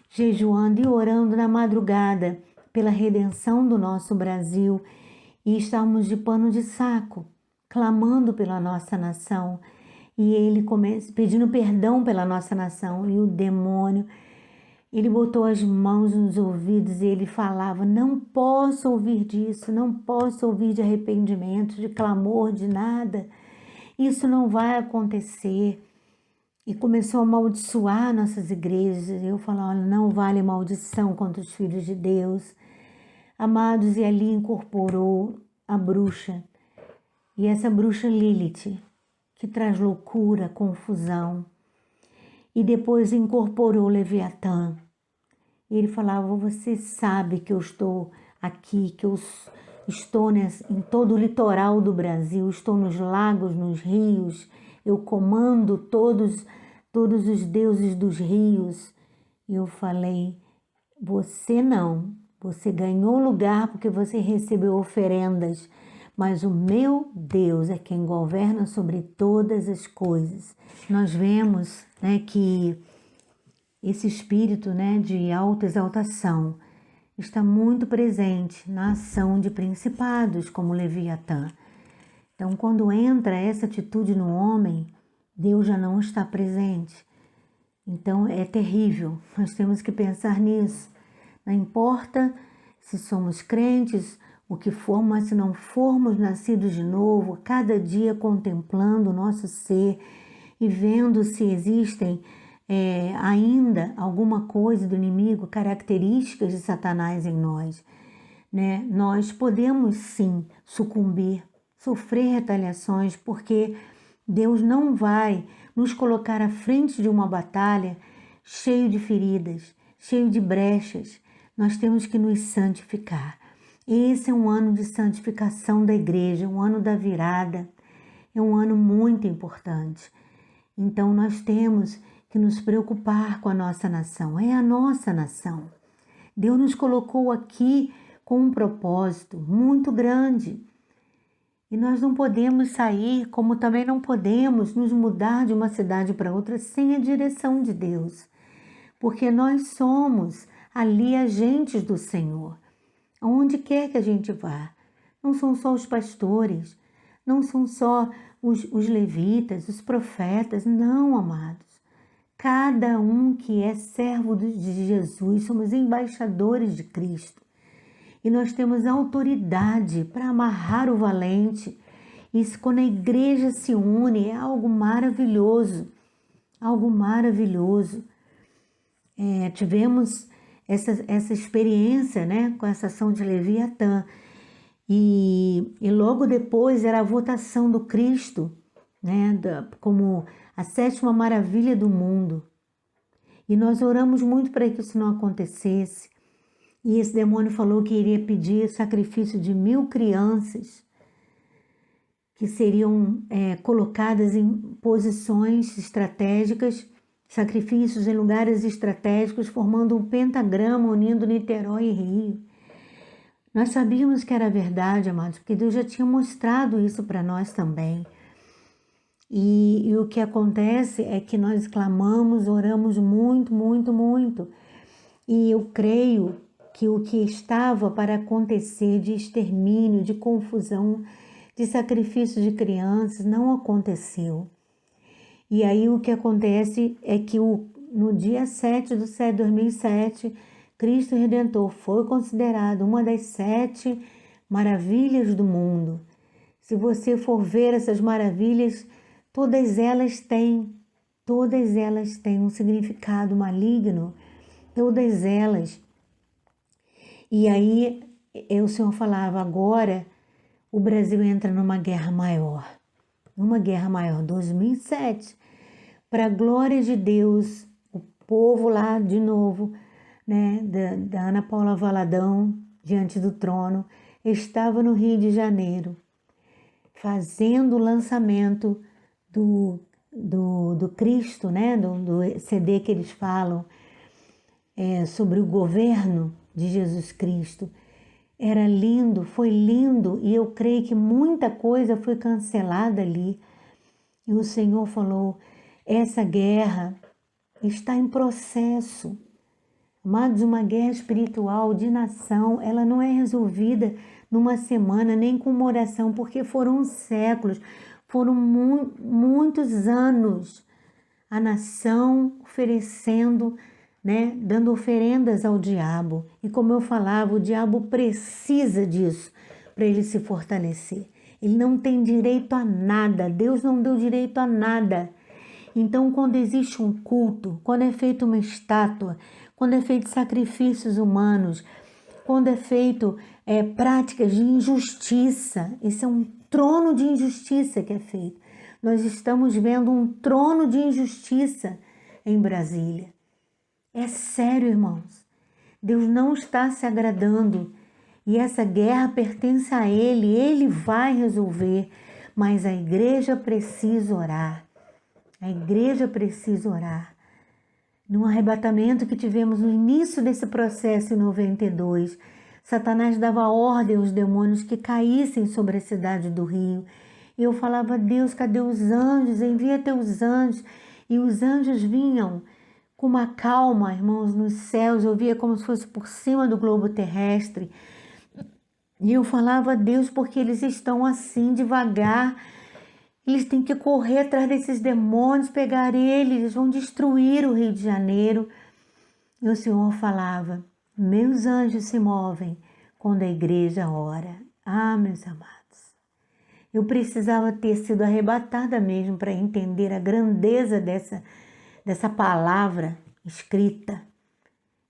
jejuando e orando na madrugada pela redenção do nosso Brasil. E estávamos de pano de saco, clamando pela nossa nação. E ele pedindo perdão pela nossa nação. E o demônio, ele botou as mãos nos ouvidos e ele falava, não posso ouvir disso, não posso ouvir de arrependimento, de clamor, de nada. Isso não vai acontecer. E começou a amaldiçoar nossas igrejas. E eu falava, olha, não vale maldição contra os filhos de Deus. Amados, e ali incorporou a bruxa. E essa bruxa Lilith, que traz loucura, confusão. E depois incorporou o Leviatã. E ele falava, você sabe que eu estou aqui, que eu estou em todo o litoral do Brasil, estou nos lagos, nos rios, eu comando todos os deuses dos rios. E eu falei, você não, você ganhou lugar porque você recebeu oferendas, mas o meu Deus é quem governa sobre todas as coisas. Nós vemos, né, que esse espírito, né, de autoexaltação está muito presente na ação de principados como Leviatã. Então, quando entra essa atitude no homem, Deus já não está presente. Então, é terrível. Nós temos que pensar nisso. Não importa se somos crentes, o que for, mas se não formos nascidos de novo, cada dia contemplando o nosso ser e vendo se existem ainda alguma coisa do inimigo, características de Satanás em nós, né? Nós podemos sim sucumbir, sofrer retaliações, porque Deus não vai nos colocar à frente de uma batalha cheio de feridas, cheio de brechas. Nós temos que nos santificar. Esse é um ano de santificação da igreja, um ano da virada, é um ano muito importante. Então nós temos que nos preocupar com a nossa nação, é a nossa nação. Deus nos colocou aqui com um propósito muito grande. E nós não podemos sair, como também não podemos nos mudar de uma cidade para outra sem a direção de Deus. Porque nós somos ali agentes do Senhor. Aonde quer que a gente vá. Não são só os pastores, não são só os levitas, os profetas, não, amados. Cada um que é servo de Jesus, somos embaixadores de Cristo. E nós temos autoridade para amarrar o valente. Isso, quando a igreja se une, é algo maravilhoso. Algo maravilhoso. Tivemos essa experiência, né, com essa ação de Leviatã. E logo depois era a votação do Cristo, né, como a 7ª maravilha do mundo. E nós oramos muito para que isso não acontecesse. E esse demônio falou que iria pedir sacrifício de 1000 crianças que seriam colocadas em posições estratégicas, sacrifícios em lugares estratégicos, formando um pentagrama unindo Niterói e Rio. Nós sabíamos que era verdade, amados, porque Deus já tinha mostrado isso para nós também. E o que acontece é que nós clamamos, oramos muito, muito, muito. E eu creio que o que estava para acontecer de extermínio, de confusão, de sacrifício de crianças, não aconteceu. E aí o que acontece é que no dia 7 de 7 de 2007, Cristo Redentor foi considerado uma das 7 maravilhas do mundo. Se você for ver essas maravilhas, todas elas têm um significado maligno, todas elas. E aí o Senhor falava, agora o Brasil entra numa guerra maior, 2007, para a glória de Deus, o povo lá de novo, né, da Ana Paula Valadão, diante do trono, estava no Rio de Janeiro, fazendo o lançamento do Cristo, né, do CD que eles falam, sobre o governo de Jesus Cristo. Era lindo, foi lindo, e eu creio que muita coisa foi cancelada ali. E o Senhor falou, essa guerra está em processo. Amados, uma guerra espiritual de nação, ela não é resolvida numa semana, nem com uma oração, porque foram séculos, foram muitos anos a nação oferecendo, né, dando oferendas ao diabo. E como eu falava, o diabo precisa disso para ele se fortalecer. Ele não tem direito a nada, Deus não deu direito a nada. Então, quando existe um culto, quando é feita uma estátua, quando é feito sacrifícios humanos, quando é feito práticas de injustiça, esse é um trono de injustiça que é feito. Nós estamos vendo um trono de injustiça em Brasília. É sério, irmãos. Deus não está se agradando. E essa guerra pertence a Ele vai resolver. Mas a igreja precisa orar. A igreja precisa orar. Num arrebatamento que tivemos no início desse processo em 92, Satanás dava ordem aos demônios que caíssem sobre a cidade do Rio. E eu falava: Deus, cadê os anjos? Envia teus anjos. E os anjos vinham com uma calma, irmãos, nos céus. Eu via como se fosse por cima do globo terrestre. E eu falava a Deus, porque eles estão assim, devagar. Eles têm que correr atrás desses demônios, pegar eles vão destruir o Rio de Janeiro. E o Senhor falava: meus anjos se movem quando a igreja ora. Ah, meus amados, eu precisava ter sido arrebatada mesmo para entender a grandeza dessa palavra escrita.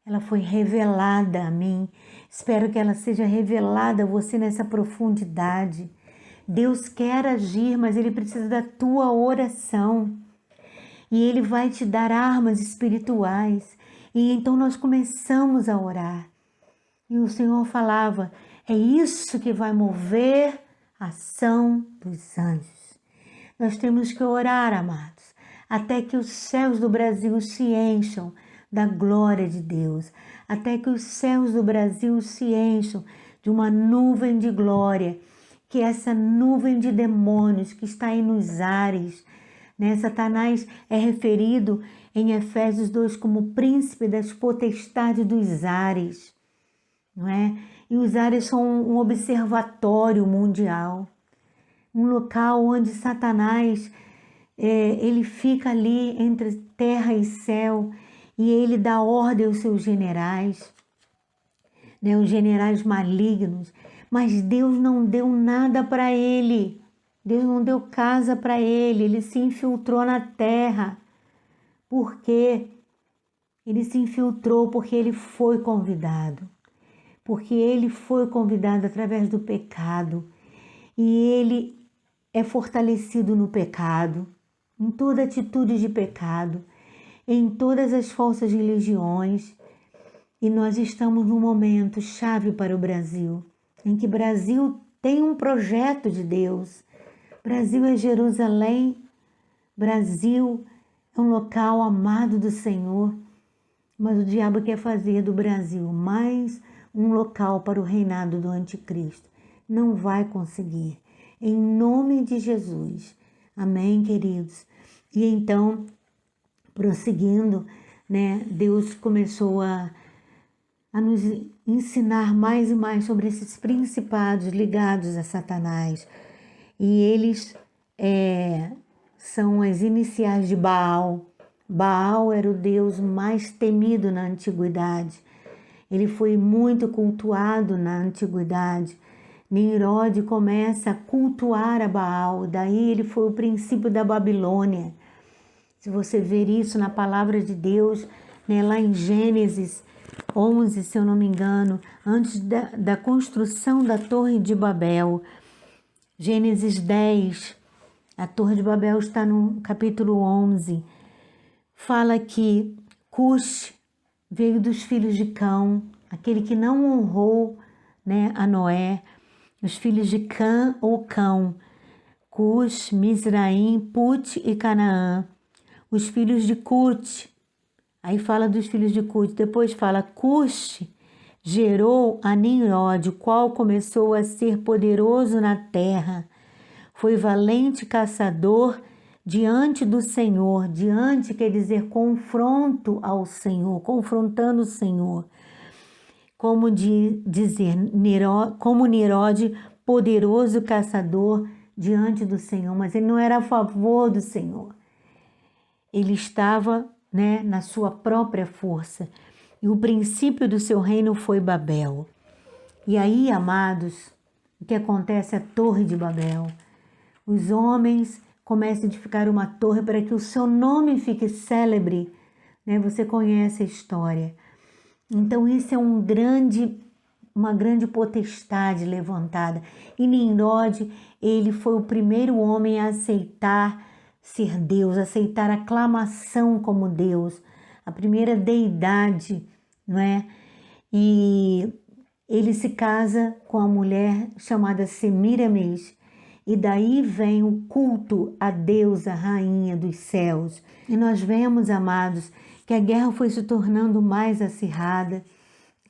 Ela foi revelada a mim. Espero que ela seja revelada a você nessa profundidade. Deus quer agir, mas Ele precisa da tua oração. E Ele vai te dar armas espirituais. E então nós começamos a orar. E o Senhor falava: é isso que vai mover a ação dos anjos. Nós temos que orar, amados, até que os céus do Brasil se encham da glória de Deus, até que os céus do Brasil se encham de uma nuvem de glória, que essa nuvem de demônios que está aí nos ares, né? Satanás é referido em Efésios 2 como príncipe das potestades dos ares, não é? E os ares são um observatório mundial, um local onde Satanás ele fica ali entre terra e céu, e ele dá ordem aos seus generais, né, os generais malignos. Mas Deus não deu nada para ele. Deus não deu casa para ele. Ele se infiltrou na terra. Por quê? Ele se infiltrou porque ele foi convidado. Porque ele foi convidado através do pecado. E ele é fortalecido no pecado, em toda atitude de pecado, em todas as falsas religiões. E nós estamos num momento chave para o Brasil, em que o Brasil tem um projeto de Deus. Brasil é Jerusalém, Brasil é um local amado do Senhor, mas o diabo quer fazer do Brasil mais um local para o reinado do anticristo. Não vai conseguir, em nome de Jesus. Amém, queridos? E então, prosseguindo, né, Deus começou a nos ensinar mais e mais sobre esses principados ligados a Satanás. E eles são as iniciais de Baal. Baal era o deus mais temido na antiguidade. Ele foi muito cultuado na antiguidade. Nimrod começa a cultuar a Baal. Daí ele foi o princípio da Babilônia. Se você ver isso na palavra de Deus, né, lá em Gênesis 11, se eu não me engano, antes da construção da Torre de Babel. Gênesis 10, a Torre de Babel está no capítulo 11. Fala que Cush veio dos filhos de Cão, aquele que não honrou, né, a Noé. Os filhos de Cã ou Cão, Cush, Mizraim, Put e Canaã. Os filhos de Cut, aí fala dos filhos de Cut, depois fala Cush gerou a Nimrod, o qual começou a ser poderoso na terra. Foi valente caçador diante do Senhor. Diante quer dizer confronto ao Senhor, confrontando o Senhor. Como dizer, como Nimrod, poderoso caçador diante do Senhor, mas ele não era a favor do Senhor. Ele estava, né, na sua própria força. E o princípio do seu reino foi Babel. E aí, amados, o que acontece é a Torre de Babel. Os homens começam a edificar uma torre para que o seu nome fique célebre, né? Você conhece a história. Então, isso é uma grande potestade levantada. E Nimrod, ele foi o primeiro homem a aceitar ser Deus, aceitar a aclamação como Deus, a primeira deidade, não é? E ele se casa com a mulher chamada Semiramis, E daí vem o culto à deusa, rainha dos céus. E nós vemos, amados, que a guerra foi se tornando mais acirrada,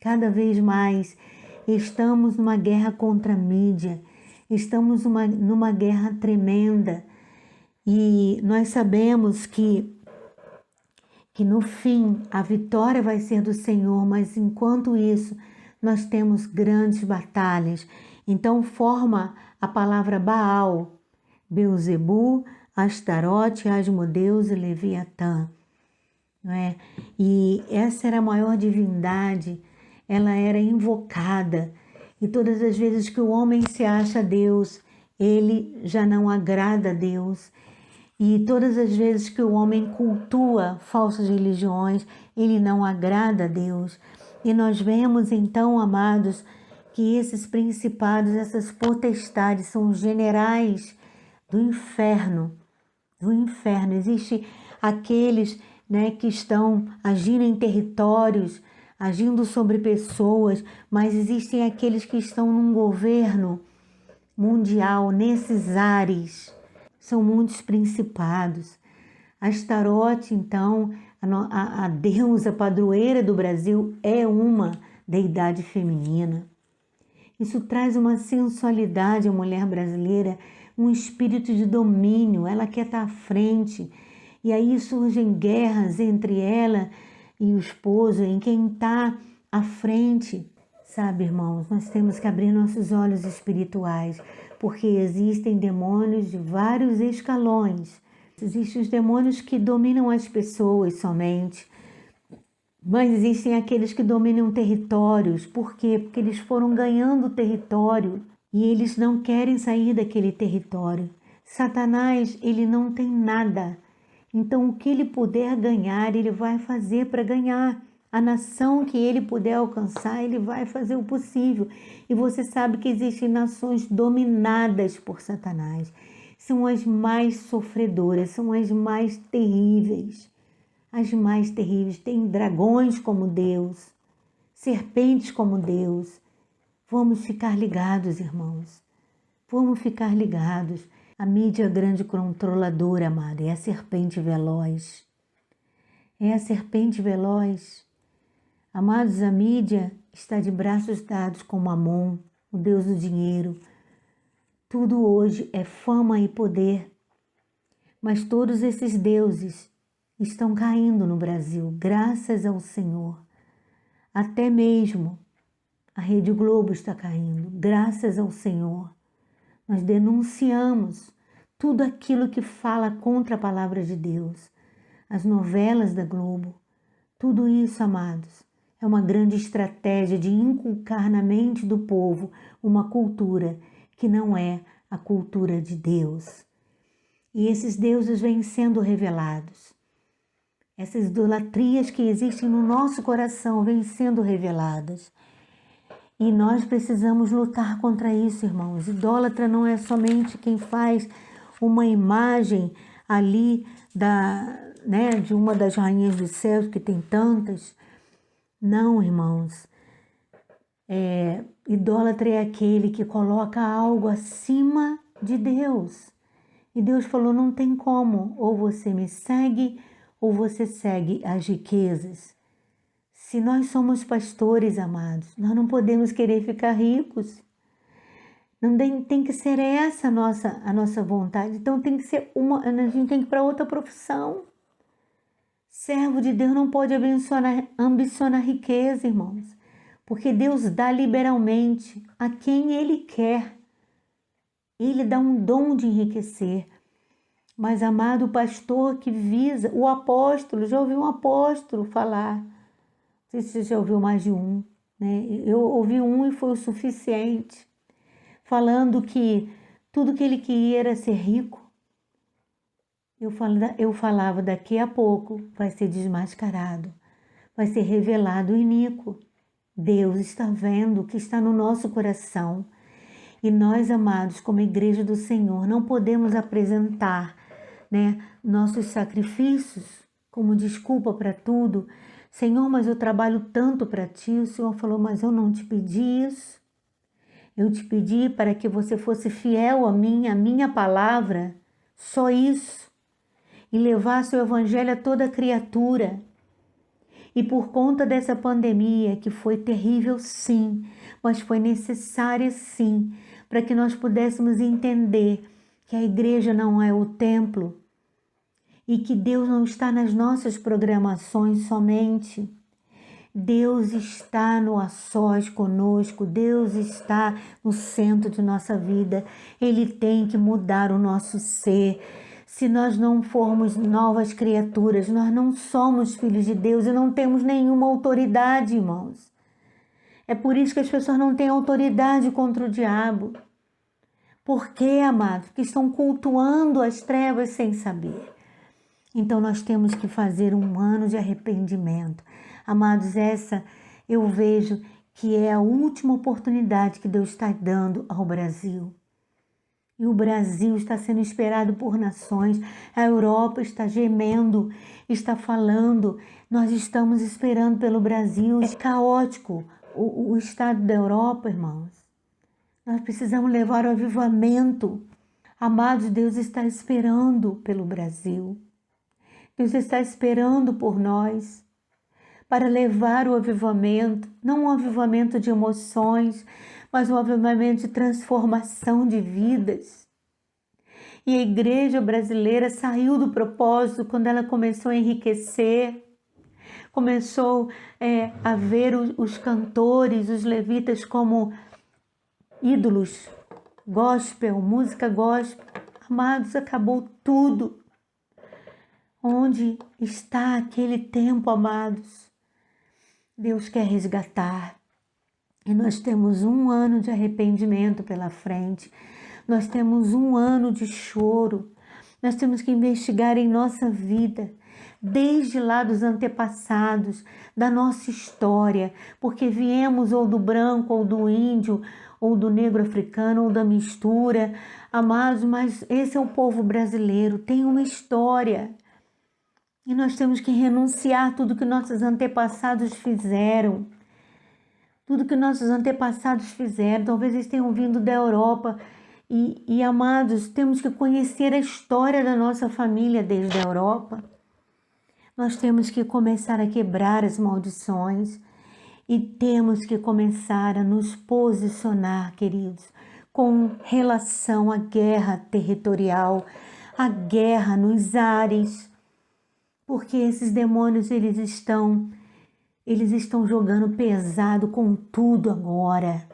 cada vez mais. Estamos numa guerra contra a mídia, estamos numa guerra tremenda. E nós sabemos que no fim a vitória vai ser do Senhor, mas enquanto isso nós temos grandes batalhas. Então forma a palavra Baal, Beuzebu, Astarote, Asmodeus e Leviatã, não é? E essa era a maior divindade, ela era invocada. E todas as vezes que o homem se acha Deus, ele já não agrada a Deus. E todas as vezes que o homem cultua falsas religiões, ele não agrada a Deus. E nós vemos então, amados, que esses principados, essas potestades são generais do inferno. Do inferno. Existem aqueles, né, que estão agindo em territórios, agindo sobre pessoas, mas existem aqueles que estão num governo mundial, nesses ares. São muitos principados. Astarote, então, a deusa padroeira do Brasil, é uma deidade feminina. Isso traz uma sensualidade à mulher brasileira, um espírito de domínio, ela quer estar à frente. E aí surgem guerras entre ela e o esposo, em quem está à frente. Sabe, irmãos, nós temos que abrir nossos olhos espirituais, porque existem demônios de vários escalões. Existem os demônios que dominam as pessoas somente, mas existem aqueles que dominam territórios. Por quê? Porque eles foram ganhando território e eles não querem sair daquele território. Satanás, ele não tem nada. Então, o que ele puder ganhar, ele vai fazer para ganhar. A nação que ele puder alcançar, ele vai fazer o possível. E você sabe que existem nações dominadas por Satanás. São as mais sofredoras, são as mais terríveis. As mais terríveis. Tem dragões como Deus, serpentes como Deus. Vamos ficar ligados, irmãos. Vamos ficar ligados. A mídia grande controladora, amada, é a serpente veloz. É a serpente veloz. Amados, a mídia está de braços dados com Mamon, o Deus do dinheiro. Tudo hoje é fama e poder. Mas todos esses deuses estão caindo no Brasil, graças ao Senhor. Até mesmo a Rede Globo está caindo, graças ao Senhor. Nós denunciamos tudo aquilo que fala contra a palavra de Deus. As novelas da Globo, tudo isso, amados, é uma grande estratégia de inculcar na mente do povo uma cultura que não é a cultura de Deus. E esses deuses vêm sendo revelados. Essas idolatrias que existem no nosso coração vêm sendo reveladas. E nós precisamos lutar contra isso, irmãos. Idólatra não é somente quem faz uma imagem ali de uma das rainhas dos céus, que tem tantas. Não, irmãos. Idólatra é aquele que coloca algo acima de Deus. E Deus falou, não tem como, ou você me segue, ou você segue as riquezas. Se nós somos pastores, amados, nós não podemos querer ficar ricos. Não tem que ser essa a nossa vontade. Então tem que ser a gente tem que ir para outra profissão. Servo de Deus não pode ambicionar riqueza, irmãos. Porque Deus dá liberalmente a quem Ele quer. Ele dá um dom de enriquecer. Mas, amado pastor que visa, o apóstolo, já ouvi um apóstolo falar. Não sei se você já ouviu mais de um, né? Eu ouvi um e foi o suficiente. Falando que tudo que ele queria era ser rico. Eu falava, daqui a pouco vai ser desmascarado, vai ser revelado o iníquo. Deus está vendo o que está no nosso coração. E nós, amados, como igreja do Senhor, não podemos apresentar, né, nossos sacrifícios como desculpa para tudo. Senhor, mas eu trabalho tanto para ti. O Senhor falou, mas eu não te pedi isso. Eu te pedi para que você fosse fiel a mim, a minha palavra, só isso, e levasse o evangelho a toda criatura. E por conta dessa pandemia, que foi terrível sim, mas foi necessária sim, para que nós pudéssemos entender que a igreja não é o templo e que Deus não está nas nossas programações somente. Deus está no a sós conosco, Deus está no centro de nossa vida. Ele tem que mudar o nosso ser. Se nós não formos novas criaturas, nós não somos filhos de Deus e não temos nenhuma autoridade, irmãos. É por isso que as pessoas não têm autoridade contra o diabo. Por quê, amados? Porque estão cultuando as trevas sem saber. Então nós temos que fazer um ano de arrependimento. Amados, essa eu vejo que é a última oportunidade que Deus está dando ao Brasil. E o Brasil está sendo esperado por nações. A Europa está gemendo, está falando. Nós estamos esperando pelo Brasil. É caótico o estado da Europa, irmãos. Nós precisamos levar o avivamento. Amados, Deus está esperando pelo Brasil. Deus está esperando por nós para levar o avivamento, não um avivamento de emoções, mas um avivamento de transformação de vidas. E a igreja brasileira saiu do propósito quando ela começou a enriquecer, começou a ver os cantores, os levitas como ídolos, gospel, música gospel. Amados, acabou tudo. Onde está aquele tempo, amados? Deus quer resgatar. E nós temos um ano de arrependimento pela frente. Nós temos um ano de choro. Nós temos que investigar em nossa vida, desde lá dos antepassados, da nossa história, porque viemos ou do branco, ou do índio, ou do negro africano, ou da mistura. Amados, mas esse é o povo brasileiro, tem uma história. E nós temos que renunciar a tudo que nossos antepassados fizeram. Tudo que nossos antepassados fizeram. Talvez eles tenham vindo da Europa. E amados, temos que conhecer a história da nossa família desde a Europa. Nós temos que começar a quebrar as maldições. E temos que começar a nos posicionar, queridos, com relação à guerra territorial, à guerra nos ares. Porque esses demônios, eles estão jogando pesado com tudo agora.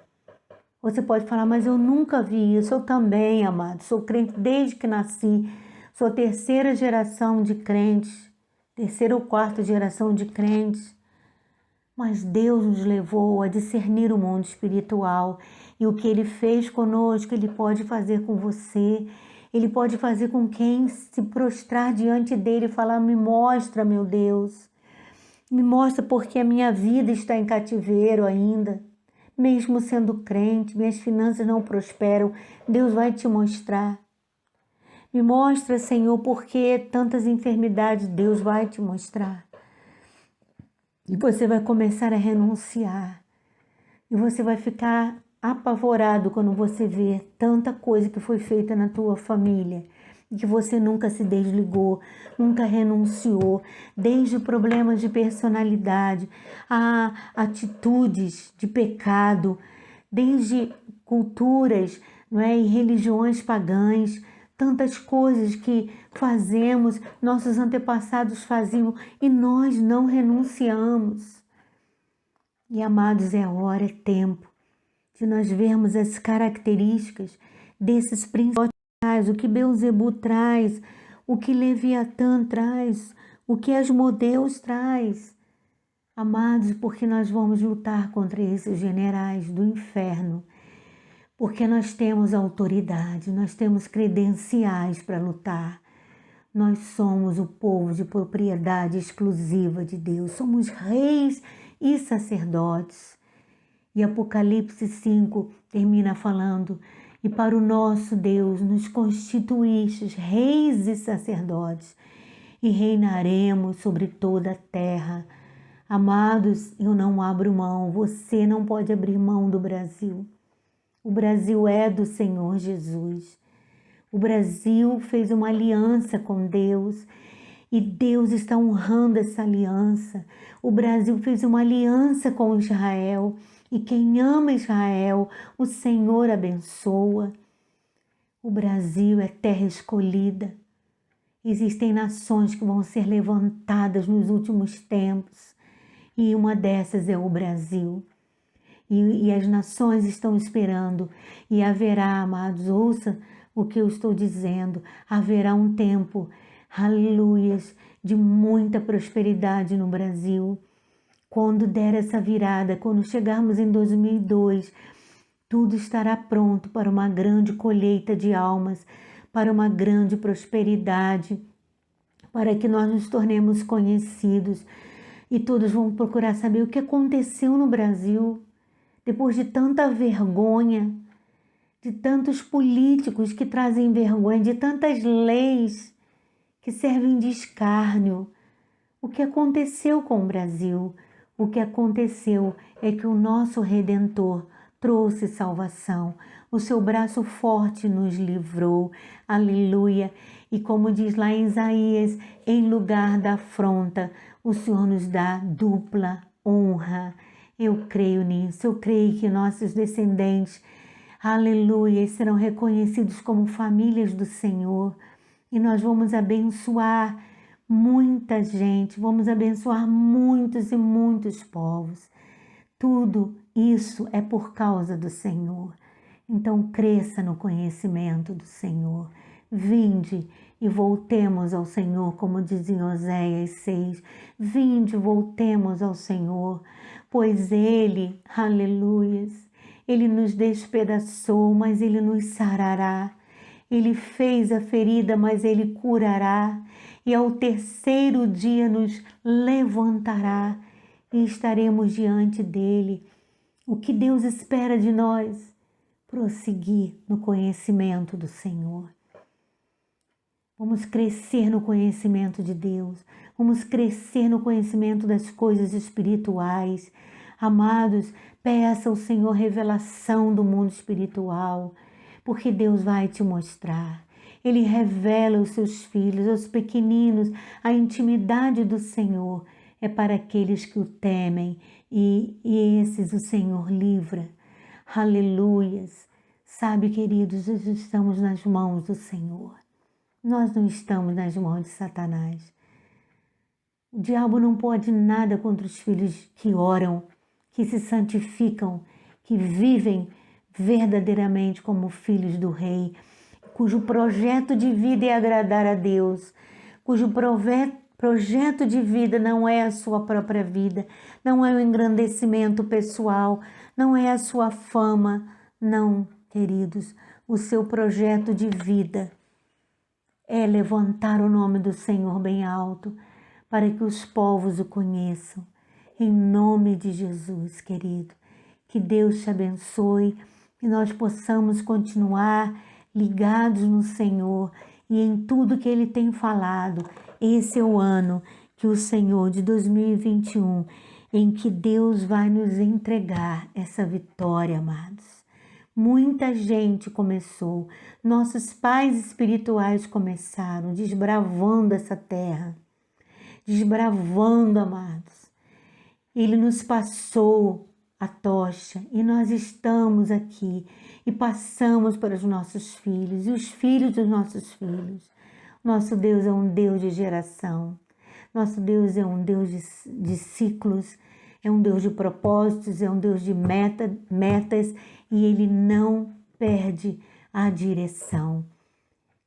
Você pode falar, mas eu nunca vi isso. Eu também, amado, sou crente desde que nasci. Sou terceira geração de crentes, terceira ou quarta geração de crentes. Mas Deus nos levou a discernir o mundo espiritual. E o que Ele fez conosco, Ele pode fazer com você. Ele pode fazer com quem se prostrar diante dele e falar, me mostra, meu Deus. Me mostra porque a minha vida está em cativeiro ainda. Mesmo sendo crente, minhas finanças não prosperam. Deus vai te mostrar. Me mostra, Senhor, porque tantas enfermidades, Deus vai te mostrar. E você vai começar a renunciar. E você vai ficar apavorado quando você vê tanta coisa que foi feita na tua família e que você nunca se desligou, nunca renunciou, desde problemas de personalidade, a atitudes de pecado, desde culturas, não é, e religiões pagãs, tantas coisas que fazemos, nossos antepassados faziam e nós não renunciamos. E amados, é hora, é tempo de nós vermos as características desses príncipes, o que Beuzebu traz, o que Leviatã traz, o que Asmodeus traz. Amados, porque nós vamos lutar contra esses generais do inferno, porque nós temos autoridade, nós temos credenciais para lutar. Nós somos o povo de propriedade exclusiva de Deus, somos reis e sacerdotes. E Apocalipse 5 termina falando, e para o nosso Deus nos constituístes reis e sacerdotes, e reinaremos sobre toda a terra. Amados, eu não abro mão, você não pode abrir mão do Brasil. O Brasil é do Senhor Jesus. O Brasil fez uma aliança com Deus e Deus está honrando essa aliança. O Brasil fez uma aliança com Israel e quem ama Israel, o Senhor abençoa. O Brasil é terra escolhida. Existem nações que vão ser levantadas nos últimos tempos e uma dessas é o Brasil. E as nações estão esperando e haverá, amados, ouça o que eu estou dizendo, haverá um tempo, aleluias, de muita prosperidade no Brasil. Quando der essa virada, quando chegarmos em 2002, tudo estará pronto para uma grande colheita de almas, para uma grande prosperidade, para que nós nos tornemos conhecidos e todos vão procurar saber o que aconteceu no Brasil. Depois de tanta vergonha, de tantos políticos que trazem vergonha, de tantas leis que servem de escárnio, o que aconteceu com o Brasil? O que aconteceu é que o nosso Redentor trouxe salvação. O seu braço forte nos livrou. Aleluia. E como diz lá em Isaías, em lugar da afronta, o Senhor nos dá dupla honra. Eu creio nisso. Eu creio que nossos descendentes, aleluia, serão reconhecidos como famílias do Senhor. E nós vamos abençoar muita gente, vamos abençoar muitos e muitos povos. Tudo isso é por causa do Senhor. Então cresça no conhecimento do Senhor. Vinde e voltemos ao Senhor, como diz em Oséias 6. Vinde e voltemos ao Senhor, pois Ele, aleluias, Ele nos despedaçou, mas Ele nos sarará. Ele fez a ferida, mas Ele curará. E ao terceiro dia nos levantará e estaremos diante dEle. O que Deus espera de nós? Prosseguir no conhecimento do Senhor. Vamos crescer no conhecimento de Deus. Vamos crescer no conhecimento das coisas espirituais. Amados, peça ao Senhor revelação do mundo espiritual, porque Deus vai te mostrar. Ele revela aos seus filhos, aos pequeninos, a intimidade do Senhor. É para aqueles que o temem e esses o Senhor livra. Aleluias. Sabe, queridos, nós estamos nas mãos do Senhor. Nós não estamos nas mãos de Satanás. O diabo não pode nada contra os filhos que oram, que se santificam, que vivem verdadeiramente como filhos do Rei, cujo projeto de vida é agradar a Deus, cujo projeto de vida não é a sua própria vida, não é o engrandecimento pessoal, não é a sua fama, não, queridos. O seu projeto de vida é levantar o nome do Senhor bem alto, para que os povos o conheçam. Em nome de Jesus, querido, que Deus te abençoe, que nós possamos continuar ligados no Senhor e em tudo que Ele tem falado. Esse é o ano que o Senhor de 2021, em que Deus vai nos entregar essa vitória, amados. Muita gente começou, nossos pais espirituais começaram desbravando essa terra, desbravando, amados. Ele nos passou a tocha e nós estamos aqui e passamos para os nossos filhos e os filhos dos nossos filhos. Nosso Deus é um Deus de geração, nosso Deus é um Deus de ciclos, é um Deus de propósitos, é um Deus de metas e Ele não perde a direção.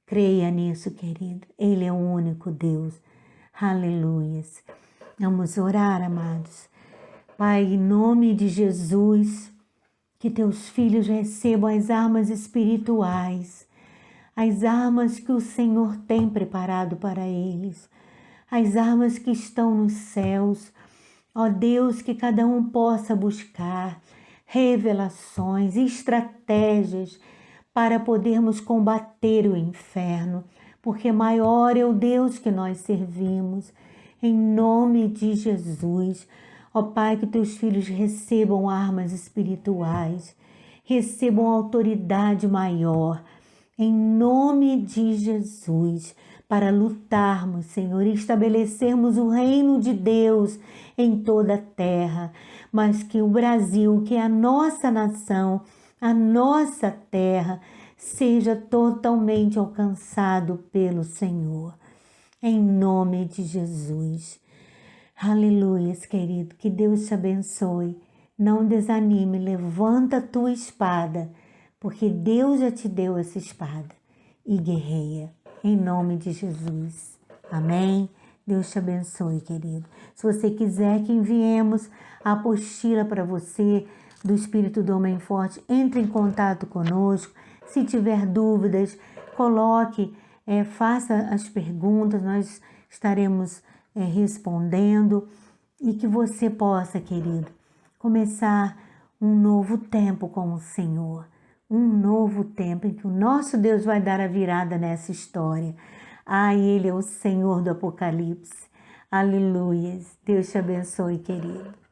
Creia nisso, querido. Ele é o único Deus. Aleluias. Vamos orar, amados. Pai, em nome de Jesus, que teus filhos recebam as armas espirituais, as armas que o Senhor tem preparado para eles, as armas que estão nos céus. Ó Deus, que cada um possa buscar revelações, estratégias para podermos combater o inferno, porque maior é o Deus que nós servimos. Em nome de Jesus, ó Pai, que teus filhos recebam armas espirituais, recebam autoridade maior, em nome de Jesus, para lutarmos, Senhor, e estabelecermos o reino de Deus em toda a terra, mas que o Brasil, que é a nossa nação, a nossa terra, seja totalmente alcançado pelo Senhor. Em nome de Jesus. Aleluia, querido. Que Deus te abençoe. Não desanime, levanta a tua espada, porque Deus já te deu essa espada. E guerreia, em nome de Jesus. Amém? Deus te abençoe, querido. Se você quiser que enviemos a apostila para você do Espírito do Homem Forte, entre em contato conosco. Se tiver dúvidas, coloque, faça as perguntas, nós estaremos respondendo. E que você possa, querido, começar um novo tempo com o Senhor. Um novo tempo em que o nosso Deus vai dar a virada nessa história. Ele é o Senhor do Apocalipse. Aleluia. Deus te abençoe, querido.